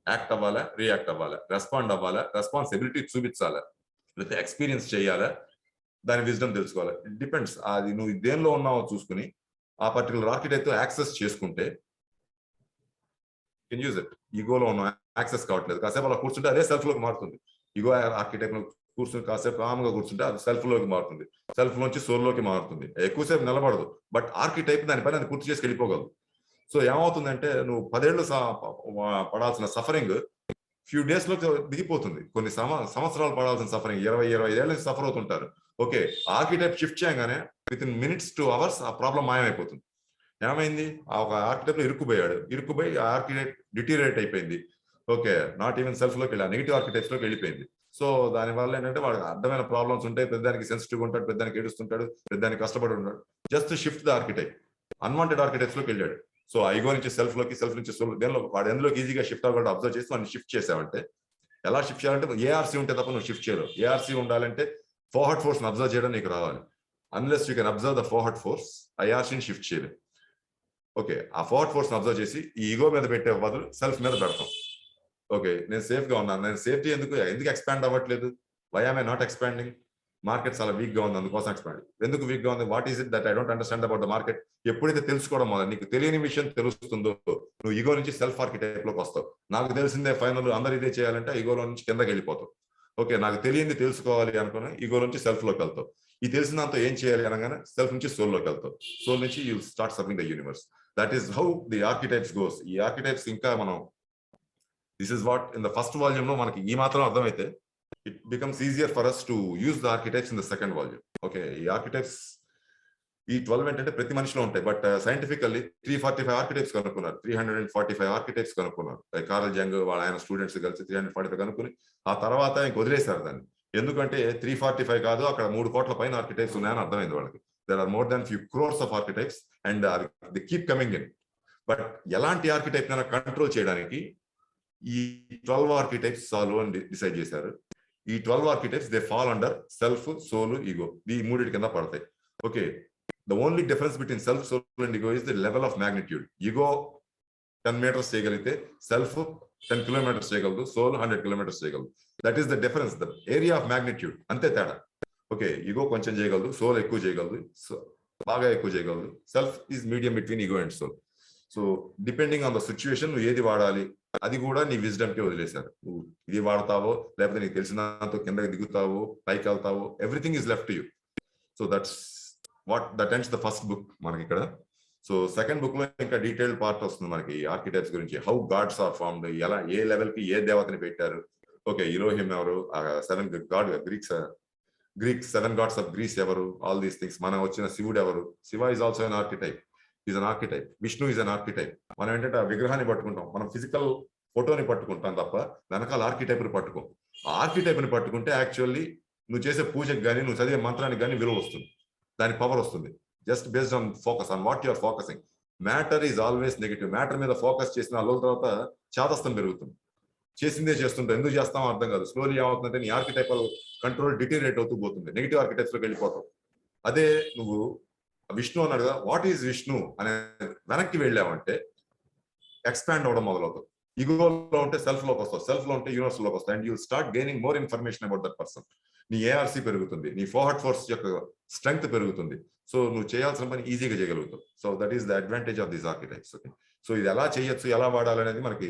యాక్ట్ అవ్వాలా, రియాక్ట్ అవ్వాలా, రెస్పాండ్ అవ్వాలా, రెస్పాన్సిబిలిటీ చూపించాలా, లేకపోతే ఎక్స్పీరియన్స్ చేయాలా, దాని విజ్డమ్ తెలుసుకోవాలి. It depends. అది నువ్వు దేనిలో ఉన్నావో చూసుకుని ఆ పర్టికులర్ ఆర్కిటైప్ తో యాక్సెస్ చేసుకుంటే కెన్ యూజ్ ఇట్. ఈగోలో ఉన్న యాక్సెస్ కావట్లేదు, కాసేపు అలా కూర్చుంటే అదే సెల్ఫ్ లోకి మారుతుంది. ఈగో ఆర్కిటైప్ లో కూర్చుని కాసేపు కామ్గా కూర్చుంటే అది సెల్ఫ్ లోకి మారుతుంది, సెల్ఫ్ నుంచి సోల్ లోకి మారుతుంది. ఎక్కువసేపు నిలబడదు, బట్ ఆర్కిటైప్ దానిపైన అది పూర్తి చేసి వెళ్ళిపోగలదు. సో ఏమవుతుందంటే నువ్వు 10 ఏళ్ళు పడాల్సిన సఫరింగ్ ఫ్యూ డేస్ లో దిగిపోతుంది. కొన్ని సంవత్సరాలు పడాల్సిన సఫరింగ్ 20-25 ఏళ్ళ నుంచి సఫర్ అవుతుంటారు. ఓకే, ఆర్కిటైప్ షిఫ్ట్ చేయగానే with in minutes two hours ఆ ప్రాబ్లం మాయమైపోతుంది. ఏమైంది? ఆ ఒక ఆర్కిటైప్ లో ఇరుక్కుపోయి ఆ ఆర్కిటైప్ డిటీరియేట్ అయిపోయింది. ఓకే, నాట్ ఈవెన్ సెల్ఫ్ లోకి వెళ్ళి నెగిటివ్ ఆర్కిటైప్స్ లోకి వెళ్ళిపోయింది. సో దానివల్ల ఏంటంటే వాడికి అర్థమైన ప్రాబ్లమ్స్ ఉంటాయి. పెద్దానికి సెన్సిటివ్ ఉంటాడు, పెద్దానికి ఏడుస్తుంటాడు, పెద్దానికి కష్టపడి ఉంటాడు. Just shift the archetype. Unwanted archetypes లోకి వెళ్ళాడు. సో ఐగో నుంచి సెల్ఫ్ లోకి, సెల్ఫ్ నుంచి సోల్, దేనిలో వాడు ఎందులోకి ఈజీగా షిఫ్ట్ అవ్వకుండా అబ్జర్వ్ చేసి వాడిని షిఫ్ట్ చేసావంటే, ఎలా షిఫ్ట్ చేయాలంటే ఏఆర్సీ ఉంటే తప్ప నువ్వు షిఫ్ట్ చేయలేవు. ఏఆర్సీ ఉండాలంటే ఫార్వర్డ్ ఫోర్స్ అబ్జర్వ్ చేయడం నీకు రావాలి. Unless you can observe the forward force, ఐఆర్సీని షిఫ్ట్ చేయలేదు. ఓకే, ఆ ఫార్వర్డ్ ఫోర్స్ అబ్జర్వ్ చేసి ఈ ఈగో మీద పెట్టే బదులు సెల్ఫ్ మీద పెడతాం. ఓకే, నేను సేఫ్ గా ఉన్నాను, నేను సేఫ్టీ ఎందుకు ఎక్స్పాండ్ అవ్వట్లేదు, why am I not expanding? Market చాలా వీక్ గా ఉంది, అందుకోసం ఎక్స్పాండ్. ఎందుకు వీక్ గా ఉంది? What is it that I don't understand about the market? ఎప్పుడైతే తెలుసుకోవడం వల్ల నీకు తెలియని విషయం తెలుస్తుందో, నువ్వు ఈగో నుంచి సెల్ఫ్ ఆర్కిటైప్ లోకి వస్తావు. నాకు తెలిసిందే ఫైనల్, అందరు ఇదే చేయాలంటే ఈగోలో నుంచి కిందకి వెళ్ళిపోతావు. ఓకే, నాకు తెలియంది తెలుసుకోవాలి అనుకుని ఈగో నుంచి సెల్ఫ్ లోకి వెళ్తావు. ఈ తెలిసిన దాంతో ఏం చేయాలి అనగానే సెల్ఫ్ నుంచి సోల్ లోకి వెళ్తావు. సోల్ నుంచి you start serving the universe. That is how the archetypes goes. ఈ ఆర్కిటైప్స్ ఇంకా మనం this is what in the first volume లో మనకి ఈ మాత్రం అర్థమైతే it becomes easier for us to use the archetypes in the second volume. Okay, ఈ ఆర్కిటైప్స్ ఈ 12 ఏంటంటే ప్రతి మనిషిలో ఉంటాయి. బట్ సైంటిఫికల్లీ 345 ఆర్కిటైప్స్ కనుక్కున్నారు. 345 ఆర్కిటైప్స్ కనుక్కున్నారు. కార్ల్ జంగ్ వాళ్ళ ఆయన స్టూడెంట్స్ కలిసి 345 కనుక్కుని ఆ తర్వాత ఇంక వదిలేశారు దాన్ని. ఎందుకంటే 345 కాదు, అక్కడ 3 కోట్ల పైన ఆర్కిటైప్స్ ఉన్నాయని అర్థమైంది వాళ్ళకి. There are more than few crores of archetypes and they keep coming in. But ఎలాంటి ఆర్కిటైప్ అయినా కంట్రోల్ చేయడానికి ఈ 12 ఆర్కిటైప్స్ చాలు అని డిసైడ్ చేశారు. ఈ 12 archetypes they fall under self, soul, ego. ఈ మూడింటి కింద పడతాయి. Okay, the only difference between self, soul and ego is the level of magnitude. Ego 10 meters చేయగలిగితే సెల్ఫ్ 10 kilometers చేయగలదు, సోల్ 100 kilometers చేయగలదు. That is the difference, the area of magnitude, అంతే తేడా. ఓకే, ఈగో కొంచెం చేయగలదు, సోల్ ఎక్కువ చేయగలదు, బాగా ఎక్కువ చేయగలదు. Self is medium between ego and soul. So depending on the situation నువ్వు ఏది వాడాలి అది కూడా నీ విజ్డమ్ కి వదిలేశారు. నువ్వు ఇది వాడతావో లేకపోతే నీకు తెలిసిన దాంతో కిందకి దిగుతావో పైకి వెళ్తావో, everything is left to you. So that's what that ends the first book మనకి ఇక్కడ. సో సెకండ్ బుక్ లో ఇంకా డీటెయిల్డ్ పార్ట్ వస్తుంది మనకి ఆర్కిటైప్స్ గురించి. హౌ గాడ్స్ ఆర్ ఫార్మ్డ్, ఎలా ఏ లెవెల్ కి ఏ దేవతని పెట్టారు. ఓకే, ఇలోహిం ఎవరు, 7 god Greek 7 gods of Greece ఎవరు, ఆల్ దీస్ థింగ్స్. మనం వచ్చిన శివుడు ఎవరు, Shiva is also an archetype, is an archetype. Vishnu is an archetype. మనం ఏంటంటే ఆ విగ్రహాన్ని పట్టుకుంటాం, మనం ఫిజికల్ ఫోటోని పట్టుకుంటాం తప్ప వెనకాల ఆర్కిటైప్ ని పట్టుకోం. ఆ ఆర్కిటైప్ ని పట్టుకుంటే యాక్చువల్లీ నువ్వు చేసే పూజకి కానీ నువ్వు చదివే మంత్రానికి కానీ విలువ వస్తుంది, దాని పవర్ వస్తుంది. Just based on focus on what your focusing. Matter is always negative. Matter మీద ఫోకస్ చేసిన అల్లుల తర్వాత చాతస్థం పెరుగుతుంది. చేసిందే చేస్తుంటాం, ఎందుకు చేస్తామో అర్థం కాదు. స్లోలీ ఏమవుతుందంటే నీ ఆర్కిటైపల్ కంట్రోల్ డిటీరియేట్ అవుతూ పోతుంది, నెగిటివ్ ఆర్కిటైప్స్ లోకి వెళ్ళిపోతావు. అదే నువ్వు విష్ణు అన్నాడు కదా, వాట్ ఈజ్ విష్ణు అనే వెనక్కి వెళ్ళావంటే ఎక్స్పాండ్ అవ్వడం మొదలవుతుంది. ఈగోలో ఉంటే సెల్ఫ్ లోకి వస్తావు, సెల్ఫ్ లో ఉంటే యూనివర్స్ లోకి వస్తావు, and you start gaining more information about that person. నీ ఏఆర్సీ పెరుగుతుంది, నీ ఫోర్వర్డ్ ఫోర్స్ యొక్క స్ట్రెంగ్త్ పెరుగుతుంది. సో నువ్వు చేయాల్సిన పని ఈజీగా చేయగలుగుతావు. So that is the advantage of these archetypes. Okay, so ఇది ఎలా చేయొచ్చు, ఎలా వాడాలనేది మనకి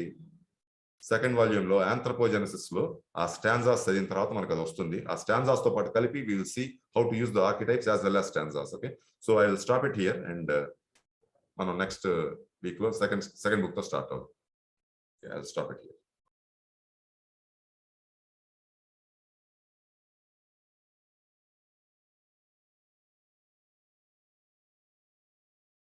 సెకండ్ వాల్యూమ్ లో ఆంథ్రోపోజెనసిస్ లో ఆ స్టాన్జాస్ చదివిన తర్వాత మనకు అది వస్తుంది. ఆ స్టాన్జాస్ తో పాటు కలిపి we will see how to use the archetypes as well as stanzas. Okay, so I will stop it here and మనం నెక్స్ట్ వీక్ లో సెకండ్ బుక్ తో స్టార్ట్ అవుతుంది. I will stop it here.